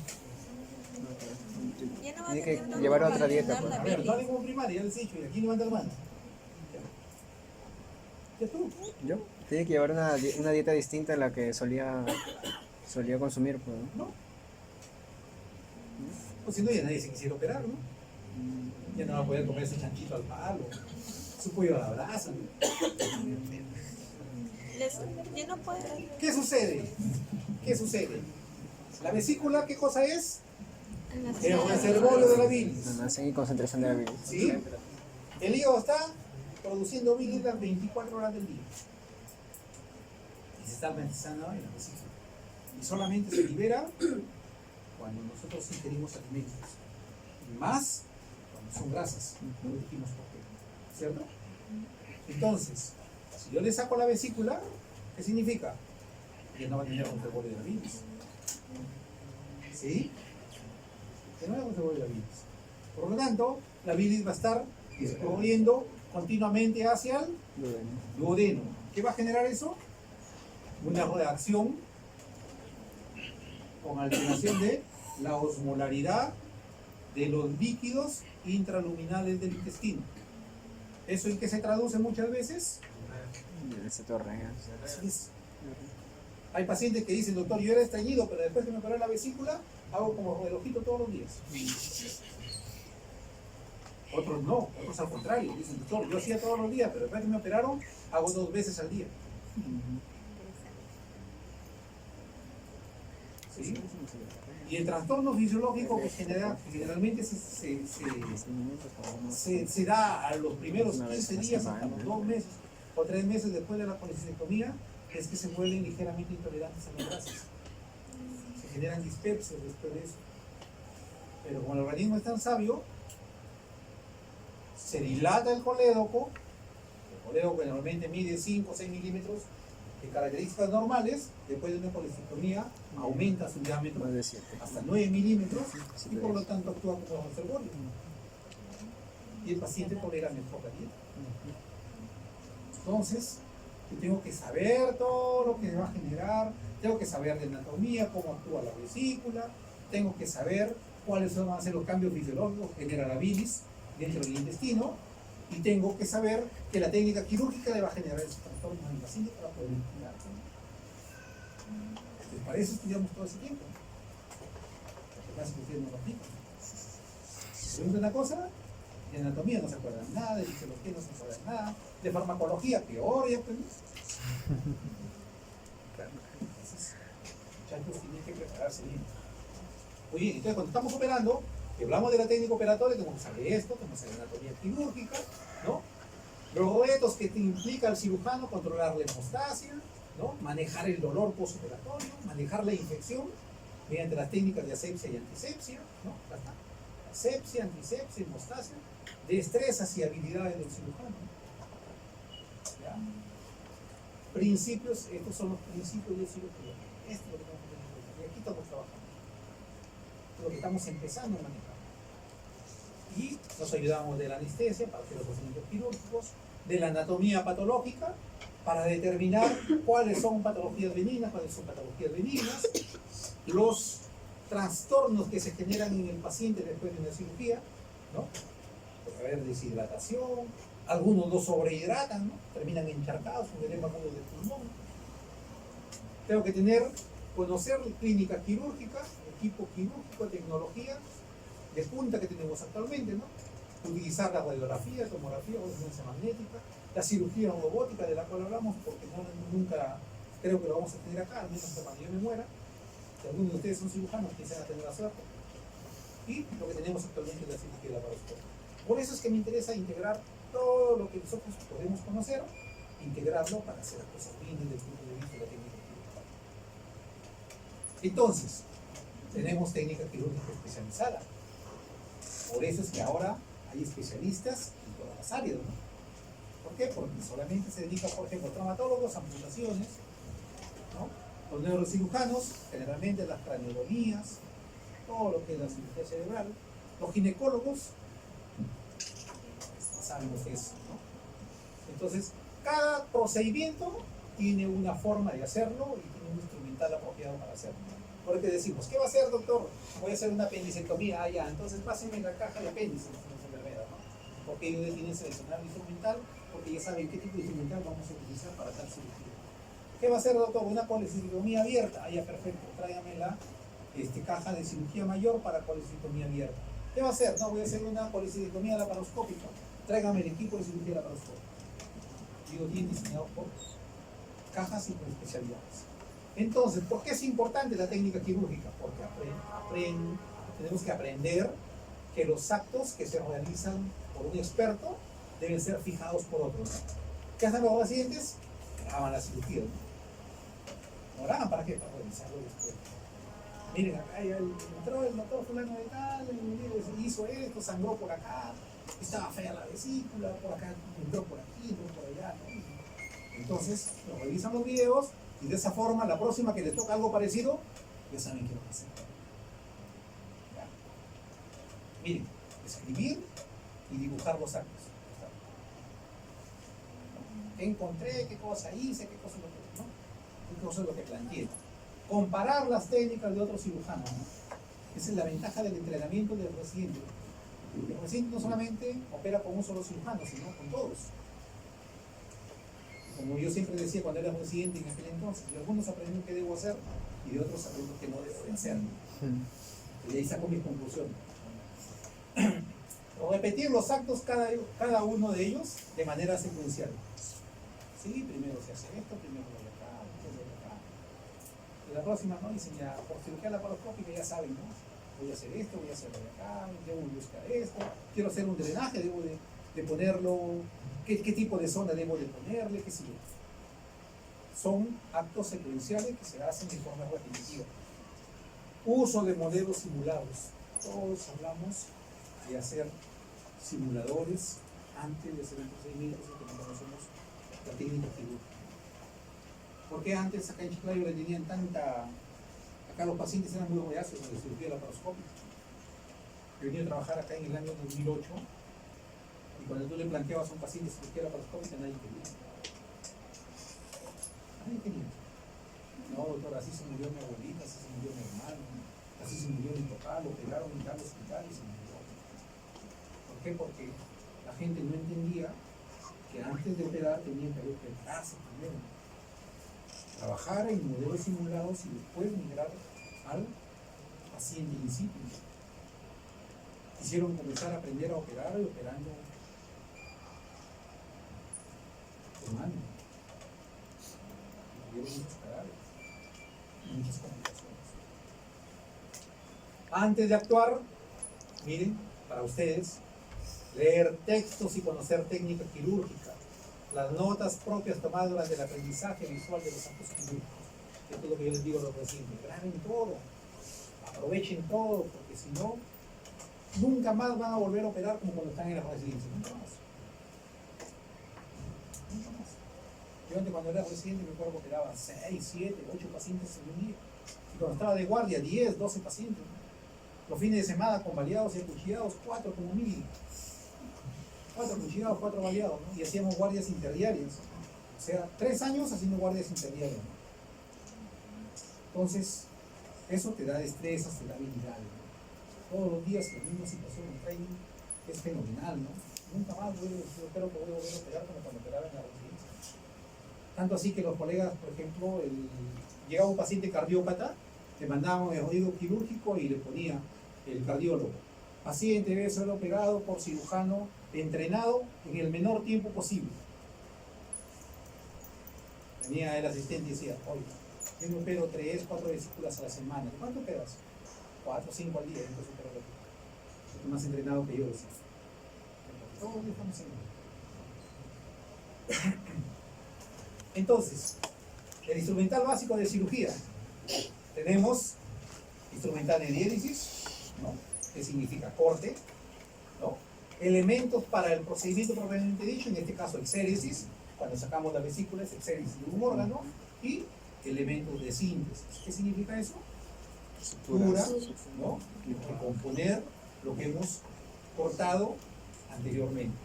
Ya no va a Tiene que tener llevar tanto otra dieta, para pues. A la ver, bilis. no hay como primaria, ya les he dicho, y aquí levanta la mano. Ya tú. ¿Yo? Tiene que llevar una dieta distinta a la que solía consumir, pues, ¿no? ¿No? Pues si no, ya nadie se quisiera operar, ¿no? Ya no va a poder comer su chanchito al palo, su pollo a la brasa, ¿no? Ya no puede. ¿Qué sucede? ¿Qué sucede? La vesícula, ¿qué cosa es? El reservorio de la bilis. Almacén y concentración de la bilis. ¿Sí? El hígado está produciendo bilis las 24 horas del día. Y se está almacenando en la vesícula. Y solamente se libera cuando nosotros ingerimos alimentos. Y más cuando son grasas. No dijimos por qué. ¿Cierto? Entonces, si yo le saco la vesícula, ¿qué significa? Que no va a tener reservorio de la bilis. ¿Sí? Que no hay reservorio de la bilis. Por lo tanto, la bilis va a estar corriendo continuamente hacia el duodeno. ¿Qué va a generar eso? Una reacción con alteración de la osmolaridad de los líquidos intraluminales del intestino. ¿Eso en qué se traduce muchas veces? Se torrea. Así es. Hay pacientes que dicen, doctor, yo era estreñido, pero después que me operé la vesícula, hago como relojito todos los días. Otros no, otros al contrario. Dicen, doctor, yo hacía todos los días, pero después que me operaron, hago 2 veces al día. ¿Sí? Y el trastorno fisiológico que generalmente se da a los primeros 15 días, hasta los 2 meses o 3 meses después de la colecistectomía, es que se vuelven ligeramente intolerantes a las grasas. Se generan dispepsias después de eso. Pero como el organismo es tan sabio, se dilata el colédoco que normalmente mide 5 o 6 milímetros de características normales. Después de una colecistectomía aumenta su diámetro Más de 7. hasta 9 milímetros y por lo tanto actúa como reservorio. Y el paciente tolera mejor la dieta. Entonces, yo tengo que saber todo lo que va a generar, tengo que saber de anatomía, cómo actúa la vesícula, tengo que saber cuáles van a ser los cambios fisiológicos que genera la bilis dentro del intestino, y tengo que saber que la técnica quirúrgica le va a generar esos trastornos al paciente para poder cuidar. Entonces, para eso estudiamos todo ese tiempo. Lo que pasa es que ustedes no lo aplican. Pregunta una cosa, de anatomía no se acuerdan nada, de fisiología no se acuerdan nada, de farmacología peor, ya pues. Entonces, muchachos, tienen que prepararse bien. Muy bien, entonces cuando estamos operando, que hablamos de la técnica operatoria, tenemos que saber esto, tenemos que saber anatomía quirúrgica, ¿no? Los retos que te implica el cirujano, controlar la hemostasia, ¿no? Manejar el dolor postoperatorio, manejar la infección mediante las técnicas de asepsia y antisepsia, ¿no? Asepsia, antisepsia, hemostasia, destrezas y habilidades del cirujano. ¿Ya? Principios, estos son los principios de cirugía. Esto es lo que tenemos que tener en cuenta. Y aquí estamos trabajando. Esto es lo que estamos empezando a manejar. Y nos ayudamos de la anestesia para hacer los procedimientos quirúrgicos, de la anatomía patológica para determinar cuáles son patologías benignas, cuáles son patologías benignas, los trastornos que se generan en el paciente después de una cirugía, ¿no? Puede haber deshidratación, algunos lo sobrehidratan, ¿no? Terminan encharcados, un edema agudo del pulmón. Tengo que conocer clínica quirúrgica, equipo quirúrgico, tecnología de punta que tenemos actualmente, ¿no? Utilizar la radiografía, tomografía, resonancia magnética, la cirugía robótica de la cual hablamos, porque nunca creo que lo vamos a tener acá, al menos cuando yo me muera. Si algunos de ustedes son cirujanos, quizás tener la suerte. Y lo que tenemos actualmente es la cirugía laparoscópica. Por eso es que me interesa integrar todo lo que nosotros podemos conocer, integrarlo para hacer las cosas bien desde el punto de vista de la técnica quirúrgica. Entonces, tenemos técnica quirúrgica especializada. Por eso es que ahora hay especialistas en todas las áreas, ¿no? ¿Por qué? Porque solamente se dedican, por ejemplo, traumatólogos, amputaciones, ¿no? Los neurocirujanos, generalmente las craneotomías, todo lo que es la cirugía cerebral. Los ginecólogos saben lo que es, ¿no? Entonces, Cada procedimiento tiene una forma de hacerlo y tiene un instrumental apropiado para hacerlo. Porque decimos, ¿qué va a hacer, doctor? Voy a hacer una apendicectomía. Ah, ya, entonces pásenme la caja de apéndice, las enfermeras, ¿no? Porque ellos tienen que seleccionar el instrumental, porque ya saben qué tipo de instrumental vamos a utilizar para tal cirugía. ¿Qué va a hacer, doctor? Una colecistectomía abierta. Ah, ya, perfecto. Tráigame la caja de cirugía mayor para colecistectomía abierta. ¿Qué va a hacer? No, voy a hacer una colecistectomía laparoscópica. Tráigame el equipo de cirugía laparoscópica. Digo, bien diseñado por cajas y por especialidades. Entonces, ¿por qué es importante la técnica quirúrgica? Porque tenemos que aprender que los actos que se realizan por un experto deben ser fijados por otros. ¿Qué hacen los pacientes? Graban la cirugía. ¿No graban para qué? Para revisarlo después. Miren, acá ya entró el doctor fulano de tal, hizo esto, sangró por acá, estaba fea la vesícula, por acá entró por aquí, entró por allá, ¿no? Entonces, nos revisan los videos y de esa forma, la próxima que les toca algo parecido, ya saben qué van a hacer. ¿Ya? Miren, escribir y dibujar los actos. ¿Qué encontré? ¿Qué cosa hice? ¿Qué cosa es lo que planteé? Comparar las técnicas de otros cirujanos, ¿no? Esa es la ventaja del entrenamiento del residente. El residente no solamente opera con un solo cirujano, sino con todos. Como yo siempre decía cuando era residente en aquel entonces, de algunos aprendieron qué debo hacer y de otros aprendieron qué no debo hacer. Y ahí saco mis conclusiones. Repetir los actos cada uno de ellos de manera secuencial. Sí, primero se hace esto, primero lo de acá, después lo de acá. Y la próxima, ¿no? Dicen ya, por cirugía laparoscópica ya saben, ¿no? Voy a hacer esto, voy a hacer lo de acá, debo buscar esto, quiero hacer un drenaje, debo de ponerlo, ¿qué tipo de zona debo de ponerle? ¿Qué sé yo? Son actos secuenciales que se hacen de forma repetitiva. Uso de modelos simulados. Todos hablamos de hacer simuladores antes de hacer el procedimiento que no conocemos la técnica quirúrgica. ¿Por qué antes acá en Chiclayo le tenían tanta... Acá los pacientes eran muy reacios a la cirugía laparoscópica. Yo venía a trabajar acá en el año 2008 y cuando tú le planteabas a un paciente cirugía laparoscópica nadie quería. Nadie quería. No, doctor, así se murió mi abuelita, así se murió mi hermano, así se murió mi papá, lo operaron en tal hospital y se murió. ¿Por qué? Porque la gente no entendía que antes de operar tenían que prepararse primero. Trabajar en modelos simulados y después migrar al paciente in situ. Quisieron comenzar a aprender a operar y operando por mano. Tuvieron muchos cadáveres, muchas complicaciones. Antes de actuar, miren, para ustedes, leer textos y conocer técnica quirúrgica, las notas propias tomadas durante el aprendizaje visual de los actos quirúrgicos. Esto es lo que yo les digo a los pacientes, graben todo, aprovechen todo, porque si no, nunca más van a volver a operar como cuando están en la residencia, nunca más. Nunca más. Yo antes cuando era residente me acuerdo que operaba 6, 7, 8 pacientes en un día. Y cuando estaba de guardia, 10, 12 pacientes. ¿No? Los fines de semana convalidados y acuchillados, 4 como mínimo. 4 cuchillados, 4 baleados, ¿no? Y hacíamos guardias interdiarias. O sea, 3 años haciendo guardias interdiarias, ¿no? Entonces, eso te da destrezas, te da habilidad, ¿no? Todos los días la misma situación, el training es fenomenal, ¿no? Nunca más yo espero que voy a volver a operar como cuando operaba en la residencia. Tanto así que los colegas, por ejemplo, llegaba un paciente cardiópata, le mandaban el oído quirúrgico y le ponía el cardiólogo. Paciente debe ser operado por cirujano entrenado en el menor tiempo posible. Venía el asistente y decía, oye, yo me opero 3, 4 vesículas a la semana. ¿Cuánto operas? 4, 5 al día. Entonces opero lo más entrenado que yo decía. Todos los días estamos en... Entonces, el instrumental básico de cirugía. Tenemos instrumental de diéresis, ¿no? Que significa corte, ¿no? Elementos para el procedimiento propiamente dicho, en este caso exéresis, cuando sacamos la vesícula es exéresis de un órgano, y elementos de síntesis. ¿Qué significa eso? Sutura, ¿no? Recomponer lo que hemos cortado anteriormente.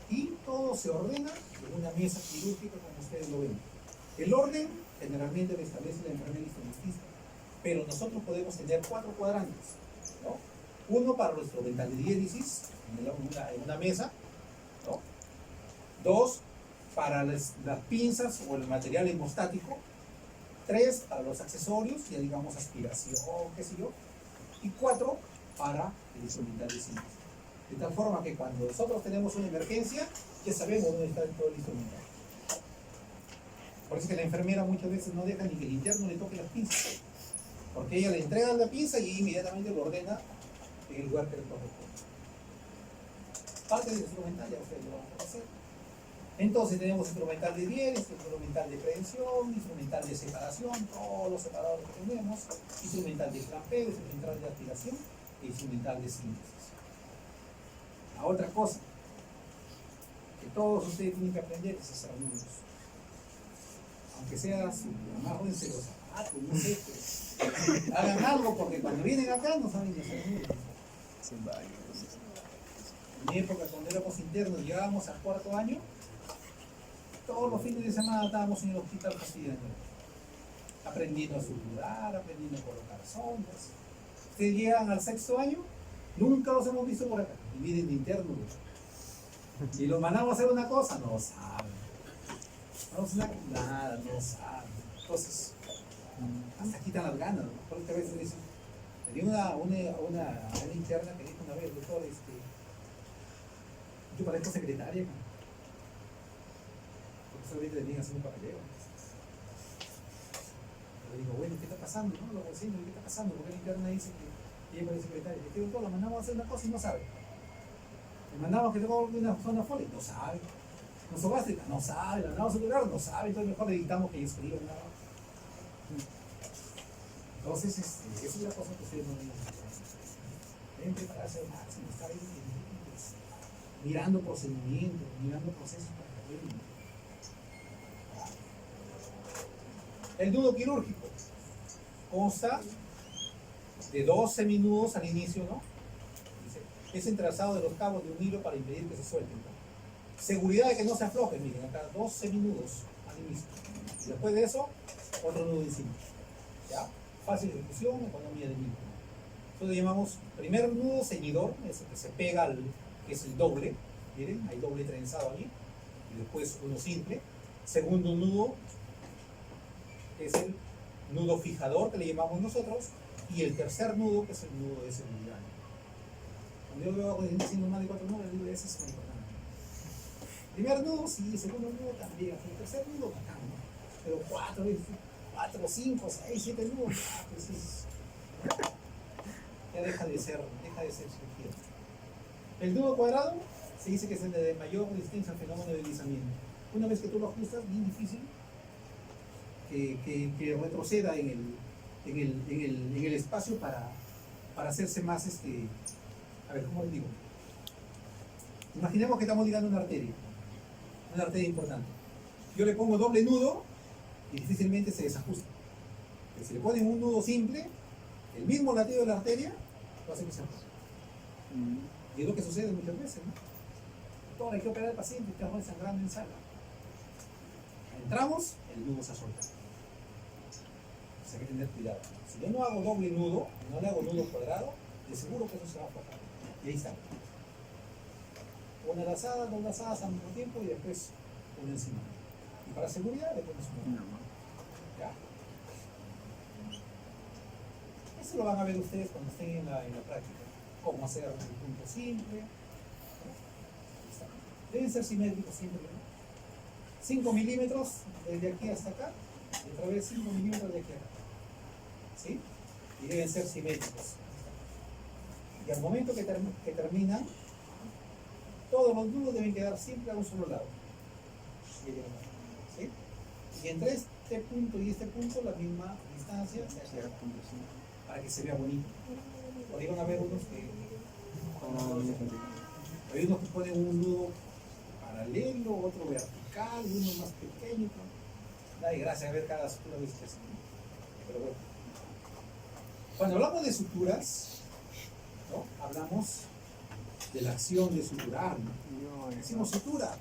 Y todo se ordena de en una mesa quirúrgica como ustedes lo ven. El orden generalmente lo establece la enfermera instrumentista, pero nosotros podemos tener 4 cuadrantes, ¿no? Uno para nuestro instrumental de diéresis, en una mesa, ¿no? 2 para las pinzas o el material hemostático, 3 para los accesorios, ya digamos aspiración, qué sé yo, y 4 para el instrumental de síntesis. De tal forma que cuando nosotros tenemos una emergencia, ya sabemos dónde está todo el instrumental. Por eso es que la enfermera muchas veces no deja ni que el interno le toque las pinzas, porque ella le entrega la pinza y inmediatamente lo ordena en el lugar que le corresponde. Parte del instrumental ya ustedes lo van a hacer. Entonces tenemos instrumental de diéresis, instrumental de prevención, instrumental de separación, todos los separadores que tenemos, instrumental de clampeo, instrumental de aspiración e instrumental de síntesis. La otra cosa que todos ustedes tienen que aprender es hacer nudos. Aunque sea su amárrense los zapatos, no sé, pues, hagan algo porque cuando vienen acá no saben ni hacer nudos. En mi época, cuando éramos internos, llegábamos al 4º año. Todos los fines de semana estábamos en el hospital castellano, aprendiendo a suturar, aprendiendo a colocar sondas. Ustedes llegan al 6º año, nunca los hemos visto por acá, y vienen de interno. Y los mandamos a hacer una cosa, no saben. No saben nada, no saben. Entonces, hasta quitan las ganas, ¿no? Porque a veces dicen, tenía una interna que dijo una vez, doctor, yo parezco secretaria, ¿no? Solamente le tienen haciendo un papeleo. Le digo, bueno, ¿qué está pasando? No, lo vecinos, ¿qué está pasando? Porque la interna dice que ella parece secretaria. Le digo, todo, la mandamos a hacer una cosa y no sabe. Le mandamos que tengo una zona folia, no sabe. Nosogástrica, no sabe. La mandamos a celular, no sabe. Entonces mejor le dictamos que escriba nada. Entonces, esa es la cosa que ustedes no deben hacer. Deben prepararse al máximo, estar ahí mirando procedimientos, mirando procesos para que aprendan. El nudo quirúrgico consta de 12 minudos al inicio, ¿no? Es entrelazado de los cabos de un hilo para impedir que se suelten, ¿no? Seguridad de que no se aflojen, miren, acá 12 minutos al inicio. Y después de eso, otro nudo encima. ¿Ya? Fácil ejecución, economía de tiempo. Entonces llamamos primer nudo ceñidor, ese que se pega al, que es el doble, miren, hay doble trenzado allí, y después uno simple. Segundo nudo, que es el nudo fijador que le llamamos nosotros, y el tercer nudo que es el nudo de seguridad. Cuando yo veo a gente haciendo más de 4 nudos, le digo, ese es muy importante. Primer nudo, sí, segundo nudo también, el tercer nudo, bacán, ¿no? Pero 4, 5, 6, 7 nudos, pues ya deja de ser surgido. El nudo cuadrado se dice que es el de mayor resistencia al fenómeno de deslizamiento. Una vez que tú lo ajustas, bien difícil que retroceda en el espacio para hacerse más, a ver, ¿cómo les digo? Imaginemos que estamos ligando una arteria importante. Yo le pongo doble nudo y difícilmente se desajusta. Pero si le ponen un nudo simple, el mismo latido de la arteria lo hace que se ajuste. Y es lo que sucede muchas veces, ¿no? Doctor, hay que operar al paciente, está sangrando en sala. Entramos, el nudo se ha soltado. Hay que tener cuidado. Si yo no hago doble nudo, no le hago nudo cuadrado, de seguro que eso se va a aflojar. Y ahí está. Una lazada, dos lazadas al mismo tiempo y después una encima. Y para seguridad le pones una. ¿Ya? Eso lo van a ver ustedes cuando estén en la práctica. Cómo hacer un punto simple. Deben ser simétricos siempre, ¿no? 5 milímetros desde aquí hasta acá, y otra vez 5 milímetros de aquí a acá. ¿Sí? Y deben ser simétricos. Y al momento que terminan, todos los nudos deben quedar siempre a un solo lado. ¿Sí? Y entre este punto y este punto, la misma distancia, para que se vea bonito. Por ahí van a ver unos que hay unos que ponen un nudo paralelo, otro vertical, uno más pequeño. Da gracia a ver cada sutura vista así. Pero bueno. Cuando hablamos de suturas, ¿no? Hablamos de la acción de suturar, ¿no? Decimos sutura.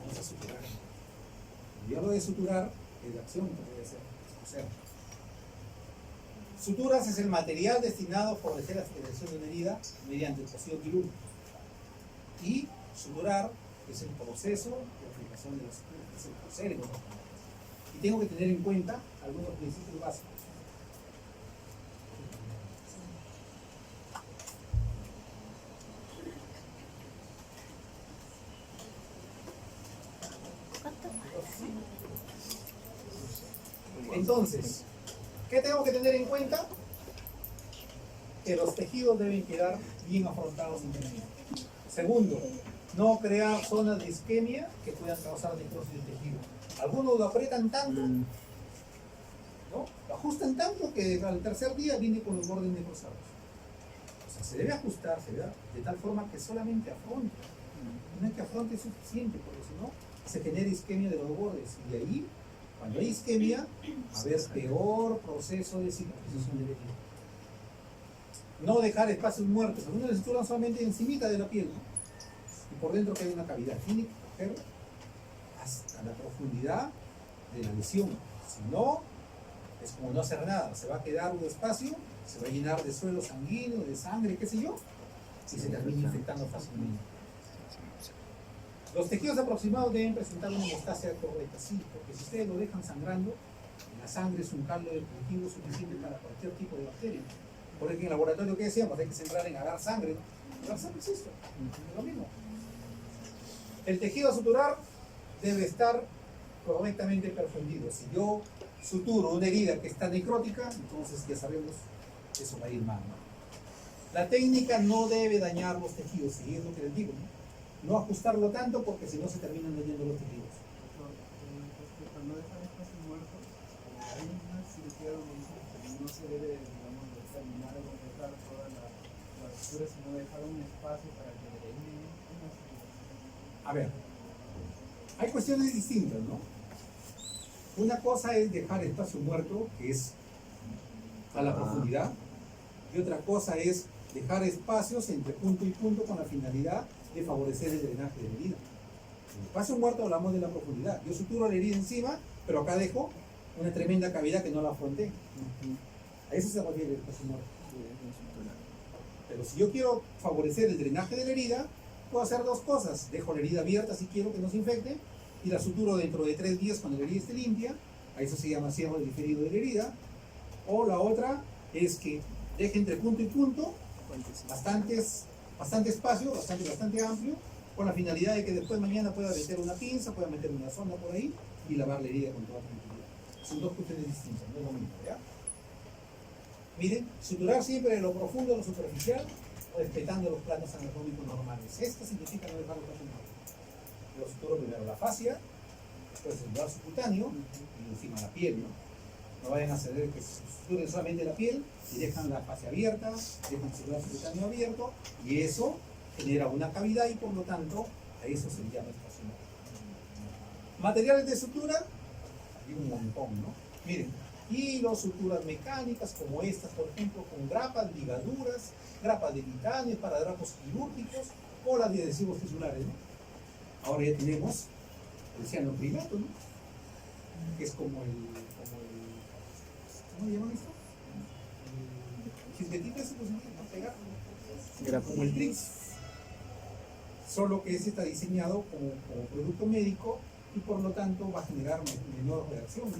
vamos a suturar. Cuando yo hablo de suturar, es la acción que debe ser coser. Suturas es el material destinado a favorecer la cicatrización de una herida mediante el cosido quirúrgico. Y suturar es el proceso de aplicación de las suturas, es el coser en otras palabras. Y tengo que tener en cuenta algunos principios básicos. Entonces, ¿qué tengo que tener en cuenta? Que los tejidos deben quedar bien afrontados internamente. Segundo, no crear zonas de isquemia que puedan causar necrosis del tejido. Algunos lo aprietan tanto, ¿no? Lo ajustan tanto que al tercer día viene con los bordes necrosados. O sea, se debe ajustar, ¿verdad? De tal forma que solamente afronte. No es que afronte es suficiente, porque si no, se genera isquemia de los bordes. Y de ahí, cuando hay isquemia, va a haber peor proceso de cicatrización del tejido. No dejar espacios muertos. Algunos se suturan solamente encimita de la piel, ¿no? Y por dentro que hay una cavidad. Tiene que coger hasta la profundidad de la lesión. Si no, es como no hacer nada. Se va a quedar un espacio, se va a llenar de suelo sanguíneo, de sangre, qué sé yo, y se termina infectando fácilmente. Los tejidos aproximados deben presentar una hemostasia correcta, sí, porque si ustedes lo dejan sangrando, la sangre es un caldo de cultivo suficiente para cualquier tipo de bacteria. Por ejemplo, en el laboratorio, ¿qué decíamos? Hay que sembrar en agar sangre, ¿no? Agar sangre es esto, es lo mismo. El tejido a suturar debe estar correctamente perfundido. Si yo suturo una herida que está necrótica, entonces ya sabemos que eso va a ir mal, ¿no? La técnica no debe dañar los tejidos, y es lo que les digo, ¿no? No ajustarlo tanto porque si no se terminan dañando los tejidos. Cuando dejan espacios muertos, hay una cirugía donde no se debe, digamos, terminar o dejar toda la sutura, sino dejar un espacio para que drene una cirugía. A ver, hay cuestiones distintas, ¿no? Una cosa es dejar espacio muerto, que es a la profundidad, y otra cosa es dejar espacios entre punto y punto con la finalidad de favorecer el drenaje de la herida. En el espacio muerto hablamos de la profundidad. Yo suturo la herida encima, pero acá dejo una tremenda cavidad que no la afronté. A eso se refiere el espacio muerto. Pero si yo quiero favorecer el drenaje de la herida, puedo hacer dos cosas. Dejo la herida abierta si quiero que no se infecte, y la suturo dentro de 3 días cuando la herida esté limpia. A eso se llama cierre diferido de la herida. O la otra es que deje entre punto y punto bastante espacio, bastante amplio, con la finalidad de que después mañana pueda meter una pinza, pueda meter una sonda por ahí y lavar la herida con toda tranquilidad. Son dos cuestiones distintas, no es lo mismo, ¿ya? Miren, suturar siempre de lo profundo a lo superficial, respetando los planos anatómicos normales. Esto significa no dejar los planos normales. Yo suturo primero la fascia, después el brazo cutáneo y encima la piel, ¿no? No vayan a ceder que se suturen solamente la piel y dejan la fascia abierta, dejan su brazo cutáneo abierto, y eso genera una cavidad y por lo tanto a eso se le llama espacio muerto. Materiales de sutura, hay un montón, ¿no? Miren, hilos, suturas mecánicas como estas, por ejemplo, con grapas, ligaduras, grapas de titanio para drapos quirúrgicos o las de adhesivos tisulares, ¿no? Ahora ya tenemos el cianocrilato, ¿no? Que es como el ¿cómo le llaman esto? El gisbetita ese, pues, para pegar. Como el Trix. Solo que ese está diseñado como producto médico y por lo tanto va a generar menor reacción, ¿no?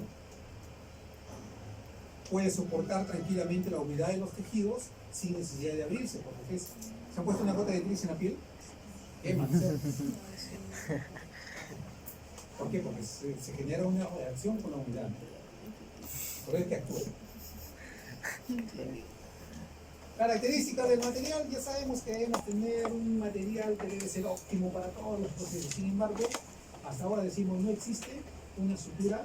Puede soportar tranquilamente la humedad de los tejidos sin necesidad de abrirse, porque ¿se han puesto una gota de Trix en la piel? Quema, ¿no? ¿Por qué? Porque se genera una reacción con la humedad, ¿no? Por eso es que actúa. Características del material, ya sabemos que debemos tener un material que debe ser óptimo para todos los procesos. Sin embargo, hasta ahora decimos no existe una sutura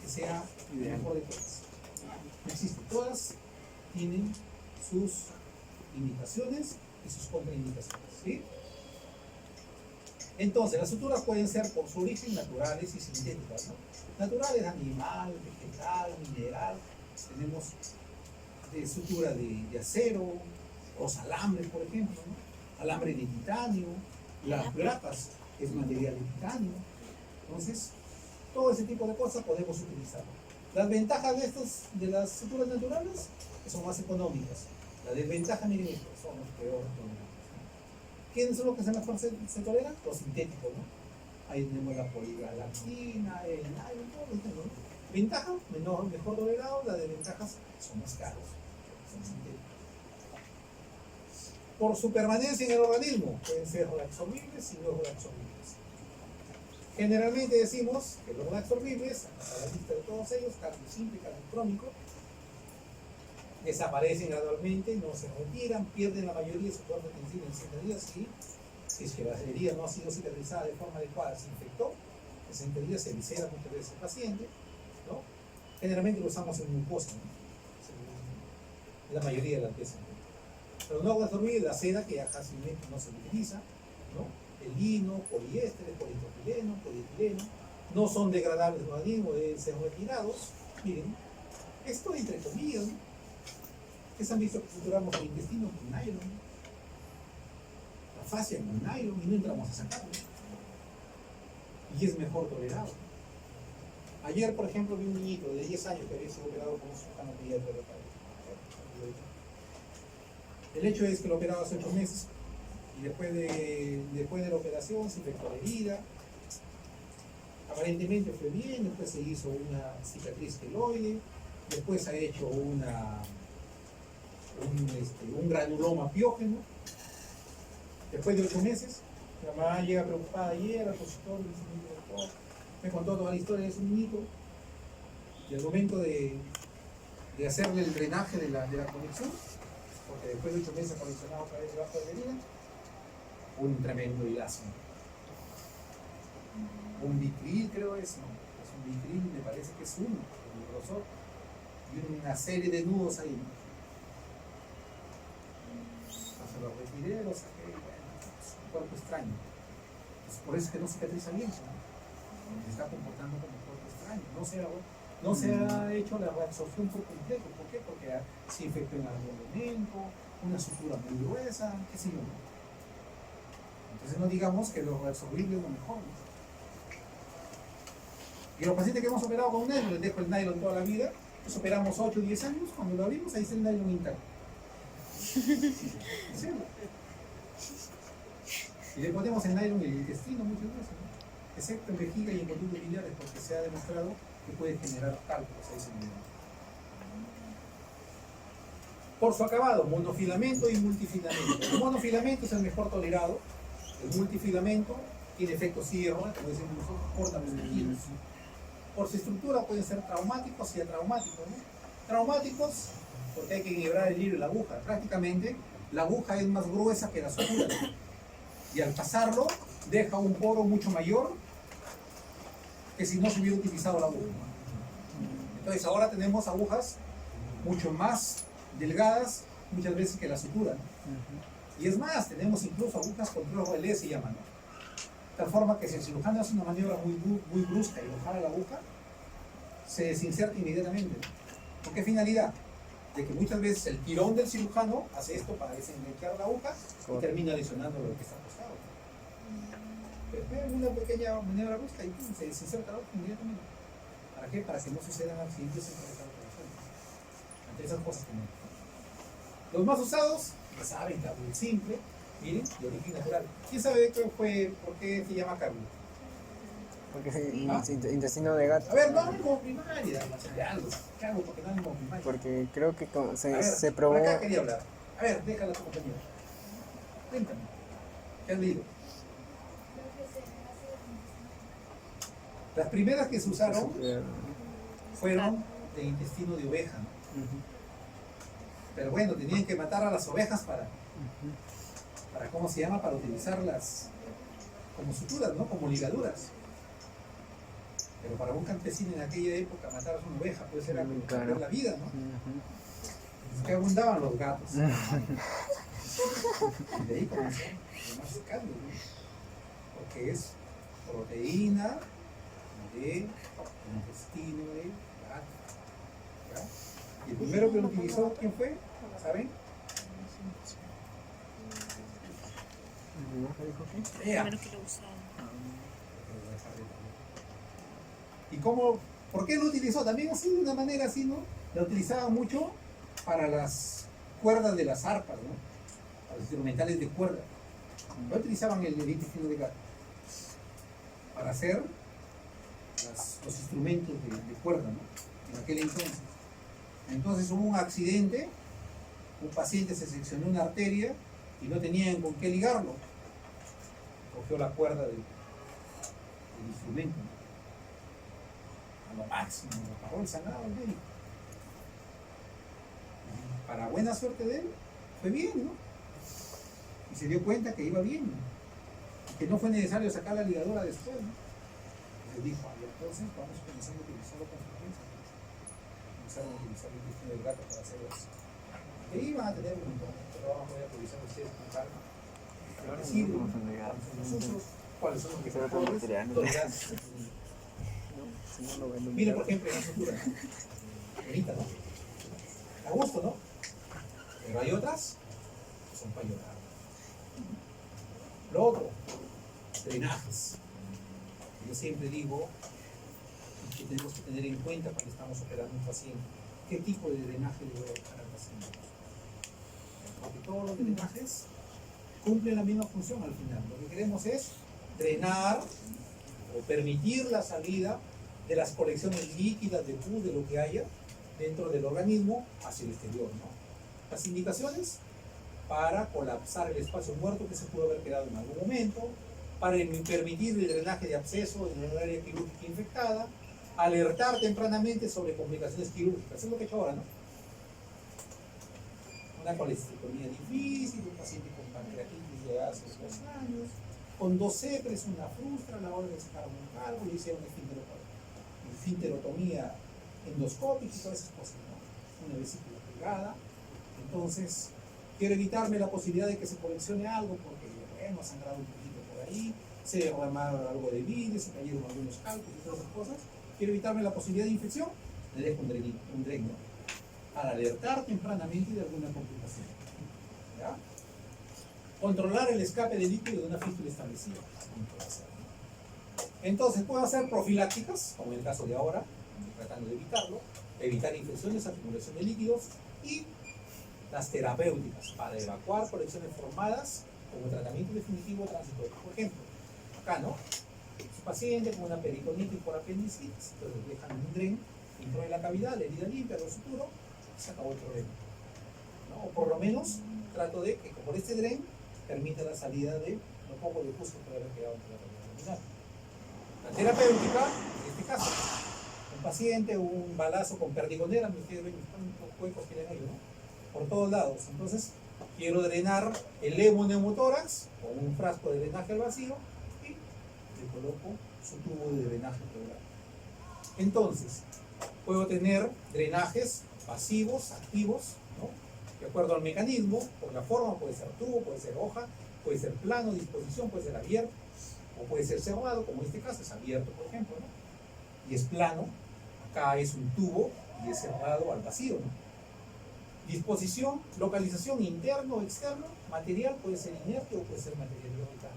que sea la mejor de todas. No existe. Todas tienen sus limitaciones y sus contraindicaciones, ¿sí? Entonces, las suturas pueden ser por su origen naturales y sintéticas, ¿no? Naturales, animal, vegetal, mineral. Tenemos de sutura de acero, los alambres, por ejemplo, ¿no? Alambre de titanio, las grapas, que es material de titanio, Entonces, todo ese tipo de cosas podemos utilizarlo. Las ventajas de las suturas naturales que son más económicas. La desventaja, miren esto, son los peores tolerados. ¿Quiénes son los que mejor se toleran? Los sintéticos, ¿no? Ahí tenemos la poligalactina, el nylon, todo esto, ¿no? Ventaja, mejor tolerado. Las desventajas son más caros, son sintéticos. Por su permanencia en el organismo, pueden ser reabsorbibles y no reabsorbibles. Generalmente decimos que los reabsorbibles, a la lista de todos ellos, cálculo simple, cálculo crónico, desaparecen gradualmente, no se retiran, pierden la mayoría de su fuerza tensiva en 60 días y si es que la herida no ha sido cicatrizada de forma adecuada, se infectó, en 60 días se visera muchas veces el paciente, ¿no? Generalmente lo usamos en mucosa, ¿no? La mayoría de las veces. Pero no reabsorbible, la seda que ya casi no se utiliza, ¿no? El lino, poliéster, polipropileno, polietileno, no son degradables al organismo, deben ser retirados. Miren, esto entre comillas, ¿no? ¿Ustedes han visto que suturamos el intestino con nylon? La fascia con nylon y no entramos a sacarlo. Y es mejor tolerado. Ayer, por ejemplo, vi un niñito de 10 años que había sido operado con un cirujano pediatra. El hecho es que lo operaba hace 8 meses y después de la operación se infectó la herida. Aparentemente fue bien, después se hizo una cicatriz queloide, después se ha hecho un granuloma piógeno. Después de 8 meses, la mamá llega preocupada ayer al consultorio, me contó toda la historia de su niñito y al momento de hacerle el drenaje de la conexión, porque después de 8 meses acondicionado otra vez debajo de la herida, un tremendo hilazo. Un vitril creo es, ¿no? Es un vitril, me parece que es uno, el grosor, y una serie de nudos ahí, ¿no? Se lo retiré, lo saqué, bueno, es un cuerpo extraño. Pues por eso es que no cicatriza bien, ¿no? Se está comportando como un cuerpo extraño. No se ha hecho la reabsorción por completo. ¿Por qué? Porque se infectó en algún elemento, una sutura muy gruesa, qué sé yo. Entonces no digamos que lo reabsorbible es lo mejor, ¿no? Y los pacientes que hemos operado con nylon, les dejo el nylon toda la vida, los operamos 8 o 10 años, cuando lo abrimos ahí está el nylon intacto. ¿En serio? Y le ponemos el nylon en el intestino muchas veces, ¿no? Excepto en vejiga y en conductos biliares, porque se ha demostrado que puede generar cálculos a ese nivel. Por su acabado, monofilamento y multifilamento. El monofilamento es el mejor tolerado. El multifilamento tiene efecto sierra, como decimos nosotros, corta meningitis. Por su estructura pueden ser traumáticos y atraumáticos, ¿no? Traumáticos porque hay que enhebrar el hilo y la aguja. Prácticamente la aguja es más gruesa que la sutura, ¿no? Y al pasarlo deja un poro mucho mayor que si no se hubiera utilizado la aguja. Entonces ahora tenemos agujas mucho más delgadas muchas veces que la sutura, ¿no? Y es más, tenemos incluso agujas con relé se llaman, ¿no? De tal forma que si el cirujano hace una maniobra muy brusca y lo jala la aguja, se desinserta inmediatamente. ¿Con qué finalidad? De que muchas veces el tirón del cirujano hace esto para desenganchar la aguja y termina lesionando lo que está acostado. Pero una pequeña maniobra brusca y se desinserta la aguja inmediatamente. ¿Para qué? Para que no sucedan accidentes en esta operación. Entre esas cosas tenemos. Los más usados, ya saben, cálculo simple, miren, de origen natural. ¿Quién sabe por qué se llama cálculo? Porque es intestino de gato. A ver, no ánimo primaria, ¿qué hago? Porque no ánimo primaria. Porque creo que A ver, se probó. por acá quería hablar. A ver, déjala a tu compañero. Cuéntame. ¿Qué has leído? Las primeras que se usaron fueron de intestino de oveja, ¿no? Pero bueno, tenían que matar a las ovejas para ¿cómo se llama? Para utilizarlas como suturas, ¿no? Como ligaduras. Pero para un campesino en aquella época matar a una oveja pues era como perder la vida, ¿no? Es que abundaban los gatos. Y de ahí comenzó a llamarse carne, ¿no? Porque es proteína de intestino de gato. ¿Ya? Y el primero que lo utilizó, ¿quién fue? ¿Saben? ¿Dijo qué? Ea. Primero que lo usaron. ¿Y cómo, por qué lo utilizó? También así, de una manera así, ¿no? La utilizaba mucho para las cuerdas de las arpas, ¿no? Para los instrumentales de cuerda. No utilizaban el intestino de gato para hacer los instrumentos de cuerda, ¿no? En aquel entonces. Entonces hubo un accidente, un paciente se seccionó una arteria y no tenían con qué ligarlo. Cogió la cuerda del instrumento, ¿no? A lo máximo, paró el sangrado al médico. Y para buena suerte de él, fue bien, ¿no? Y se dio cuenta que iba bien, ¿no? Y que no fue necesario sacar la ligadura después, ¿no? Entonces dijo, "Ay, entonces vamos a comenzar a utilizarlo con frecuencia. Comenzaron a utilizar el intestino del gato para hacer eso. Que iban a tener un montón, pero vamos a utilizar ustedes con calma. ¿Qué sirven? ¿Cuáles son los usos? ¿Cuáles son los que son tolerantes? Mire, por ejemplo, la sutura. Bonita, ¿no? A gusto, ¿no? Pero hay otras que son para llorar. Lo otro, drenajes. Yo siempre digo que tenemos que tener en cuenta cuando estamos operando un paciente. ¿Qué tipo de drenaje le voy a dejar al paciente? Porque todos los drenajes cumplen la misma función al final. Lo que queremos es drenar o permitir la salida de las colecciones líquidas, de pus, de lo que haya dentro del organismo hacia el exterior, ¿no? Las indicaciones para colapsar el espacio muerto que se pudo haber quedado en algún momento, para permitir el drenaje de absceso en el área quirúrgica infectada, alertar tempranamente sobre complicaciones quirúrgicas. Es lo que he hecho ahora, ¿no? Una colestectomía difícil, un paciente con pancreatitis de hace 2 años, con 2 sepres, una frustra a la hora de sacar un cargo y hicieron esfinterotomía endoscópica y todas esas cosas, ¿no? Una vesícula pegada. Entonces, quiero evitarme la posibilidad de que se coleccione algo porque, bueno, ha sangrado un poquito por ahí, se derramaron algo de vidrio, se cayeron algunos cálculos y todas esas cosas. Quiero evitarme la posibilidad de infección, le dejo un dren, ¿no? Para alertar tempranamente de alguna complicación. ¿Ya? Controlar el escape de líquido de una fístula establecida. Entonces, puedo hacer profilácticas, como en el caso de ahora, tratando de evitarlo, evitar infecciones, acumulación de líquidos, y las terapéuticas, para evacuar colecciones formadas como tratamiento definitivo transitorio. Por ejemplo, acá, ¿no? Su paciente con una peritonitis por apendicitis, entonces dejan un dren dentro de la cavidad, la herida limpia, lo suturo, se acabó el problema, ¿no? O por lo menos trato de que por este dren permita la salida de lo poco de pus que puede haber quedado entre la cavidad abdominal. La terapéutica, en este caso, un paciente, un balazo con perdigonera, ustedes ven cuántos huecos tienen ahí, ¿no? Por todos lados. Entonces, quiero drenar el hemoneumotórax con un frasco de drenaje al vacío y le coloco su tubo de drenaje pleural. Entonces, puedo tener drenajes pasivos, activos, ¿no? De acuerdo al mecanismo, por la forma, puede ser tubo, puede ser hoja, puede ser plano, disposición, puede ser abierto, o puede ser cerrado, como en este caso es abierto, por ejemplo, ¿no? Y es plano, acá es un tubo y es cerrado al vacío, ¿no? Disposición, localización interno o externo, material puede ser inerte o puede ser material orgánico.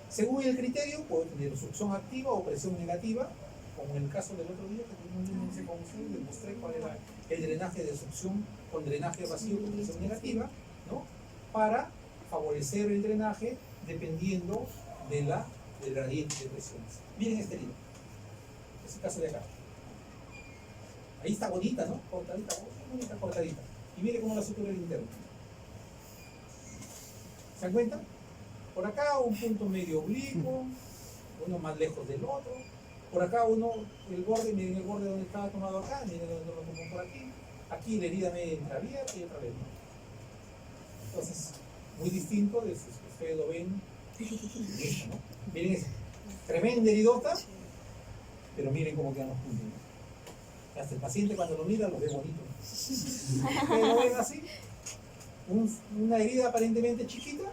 Según el criterio, puedo tener succión activa o presión negativa, como en el caso del otro día que tuvimos un índice con ustedes, les mostré cuál era el drenaje de succión con drenaje vacío con presión negativa, ¿no? Para favorecer el drenaje dependiendo del gradiente de presiones. Miren este libro, este caso de acá. Ahí está bonita, ¿no? Cortadita, bonita, cortadita. Y mire cómo la sutura el interno. ¿Se dan cuenta? Por acá un punto medio oblicuo, uno más lejos del otro. Por acá uno, el borde, miren el borde donde estaba tomado acá, miren donde lo tomó por aquí. Aquí la herida media entreabierta y otra vez, ¿no? Entonces, muy distinto de si ustedes lo ven. ¿No? Miren eso. Tremenda heridota, pero miren cómo quedan los puntos, ¿no? Hasta el paciente cuando lo mira lo ve bonito. ¿Ustedes lo ven así? Una herida aparentemente chiquita,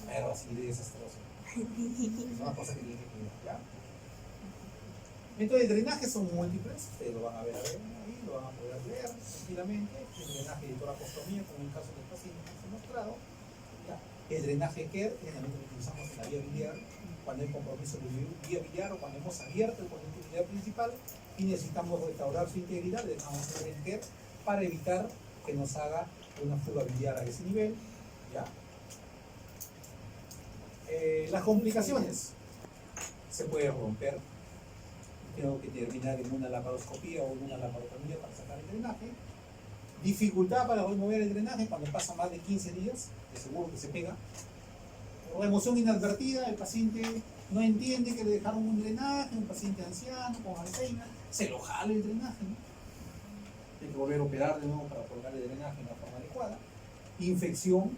pero así de desastrosa. Es una cosa que tiene que cuidar, ¿ya? Entonces, drenajes son múltiples, ustedes lo van a ver ahí, lo van a poder leer tranquilamente. El drenaje de toracostomía, como en el caso del paciente que se ha mostrado. ¿Ya? El drenaje Kerr, generalmente lo utilizamos en la vía biliar, cuando hay compromiso de vía biliar o cuando hemos abierto el conducto biliar principal y necesitamos restaurar su integridad, le dejamos el Esker para evitar que nos haga una fuga biliar a ese nivel. ¿Ya? Las complicaciones. Se puede romper. Tengo que terminar en una laparoscopía o en una laparotomía para sacar el drenaje. Dificultad para remover el drenaje cuando pasa más de 15 días, de seguro que se pega. Remoción inadvertida, el paciente no entiende que le dejaron un drenaje, un paciente anciano con Alzheimer, se lo jala el drenaje, ¿no? Hay que volver a operar de nuevo para colocar el drenaje en la forma adecuada. Infección,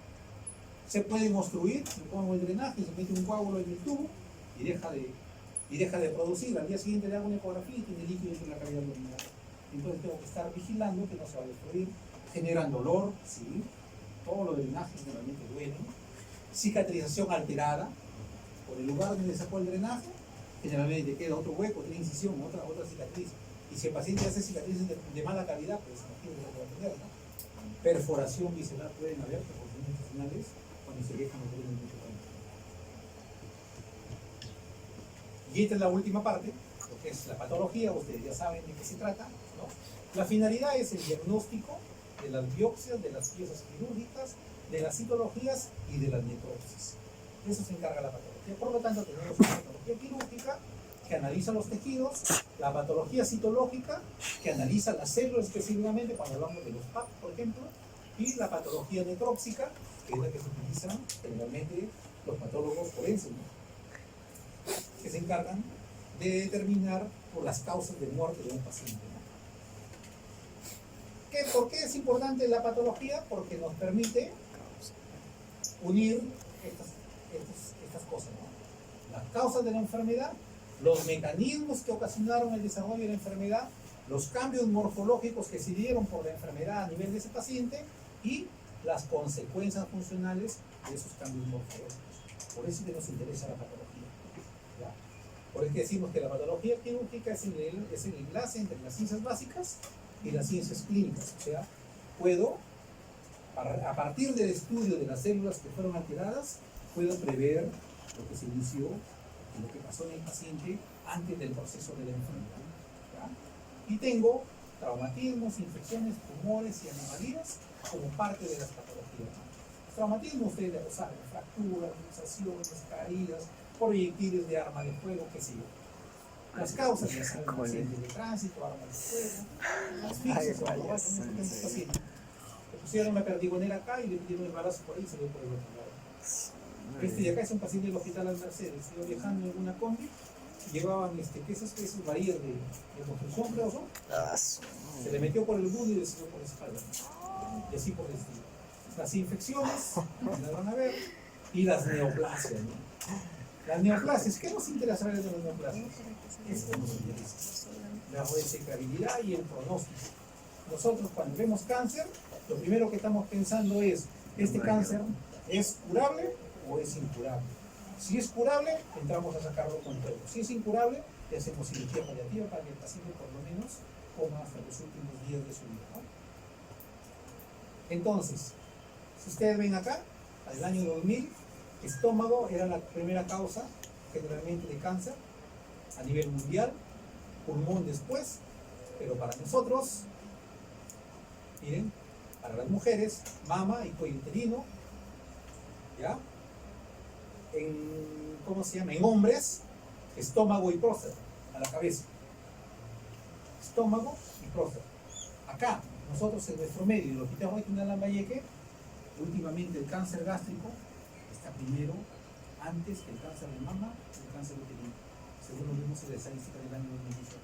se pueden obstruir, se pongo el drenaje, se mete un coágulo en el tubo y deja de producir. Al día siguiente le hago una ecografía y tiene líquido en la cavidad abdominal. Entonces tengo que estar vigilando que no se va a destruir. Generan dolor, sí. Todos los drenajes generalmente duelen. Cicatrización alterada. Por el lugar donde sacó el drenaje, generalmente queda otro hueco, otra incisión, otra cicatriz. Y si el paciente hace cicatrices de mala calidad, pues imagínate lo que va a tener, ¿no? Perforación visceral pueden haber, perforaciones intestinales, cuando se dejan los drenajes mucho tiempo. Y esta es la última parte, lo que es la patología, ustedes ya saben de qué se trata, ¿no? La finalidad es el diagnóstico de las biopsias, de las piezas quirúrgicas, de las citologías y de las necropsias. De eso se encarga la patología. Por lo tanto, tenemos una patología quirúrgica que analiza los tejidos, la patología citológica que analiza las células específicamente cuando hablamos de los PAC, por ejemplo, y la patología necrópsica, que es la que se utiliza generalmente los patólogos forenses, ¿no? Que se encargan de determinar por las causas de muerte de un paciente, ¿no? ¿Por qué es importante la patología? Porque nos permite unir estas cosas, ¿no? Las causas de la enfermedad, los mecanismos que ocasionaron el desarrollo de la enfermedad, los cambios morfológicos que se dieron por la enfermedad a nivel de ese paciente y las consecuencias funcionales de esos cambios morfológicos. Por eso es que nos interesa la patología, ¿ya? Por eso decimos que la patología quirúrgica es el enlace entre las ciencias básicas y las ciencias clínicas. O sea, puedo, a partir del estudio de las células que fueron alteradas, puedo prever lo que se inició, lo que pasó en el paciente antes del proceso de la enfermedad, ¿ya? Y tengo traumatismos, infecciones, tumores y anomalías como parte de las patologías. Los traumatismos, ustedes ya lo saben, fracturas, luxaciones, caídas, proyectiles de arma de fuego, qué sé yo. Las causas ya saben, accidentes de tránsito, armas de fuego, asfixias, pacientes. Le pusieron una perdigonera acá y le pidieron el balazo por ahí y se dio por el otro lado. Este de acá es un paciente del hospital Las Mercedes, iba viajando en una combi, llevaban ¿qué es eso? Es varillas de construcción, creo, ¿no? Se le metió por el budo y le salió por la espalda, ¿no? Y así por el estilo. Las infecciones, las van a ver, y las neoplasias, ¿no? Las neoplasias, ¿qué nos interesa saber de las neoplasias? Esto nos interesa. La resecabilidad y el pronóstico. Nosotros cuando vemos cáncer, lo primero que estamos pensando es, ¿este cáncer es curable o es incurable? Si es curable, entramos a sacarlo con todo. Si es incurable, le hacemos cirugía paliativa para que el paciente por lo menos coma hasta los últimos días de su vida, ¿no? Entonces, si ustedes ven acá, al año 2000, estómago era la primera causa generalmente de cáncer a nivel mundial, pulmón después, pero para nosotros, miren, para las mujeres, mama y cuello uterino, ¿ya? ¿Cómo se llama? En hombres, estómago y próstata, a la cabeza. Estómago y próstata. Acá, nosotros en nuestro medio, el Hospital Regional Lambayeque, últimamente el cáncer gástrico está primero, antes que el cáncer de mama y el cáncer uterino, según lo vimos en la estadística del año 2018.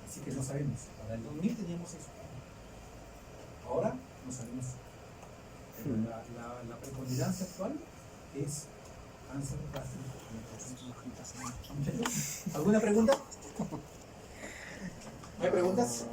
Así que no sabemos, para el 2000 teníamos eso. Ahora no sabemos. Pero la preponderancia actual es cáncer gástrico. ¿Alguna pregunta? ¿Hay preguntas?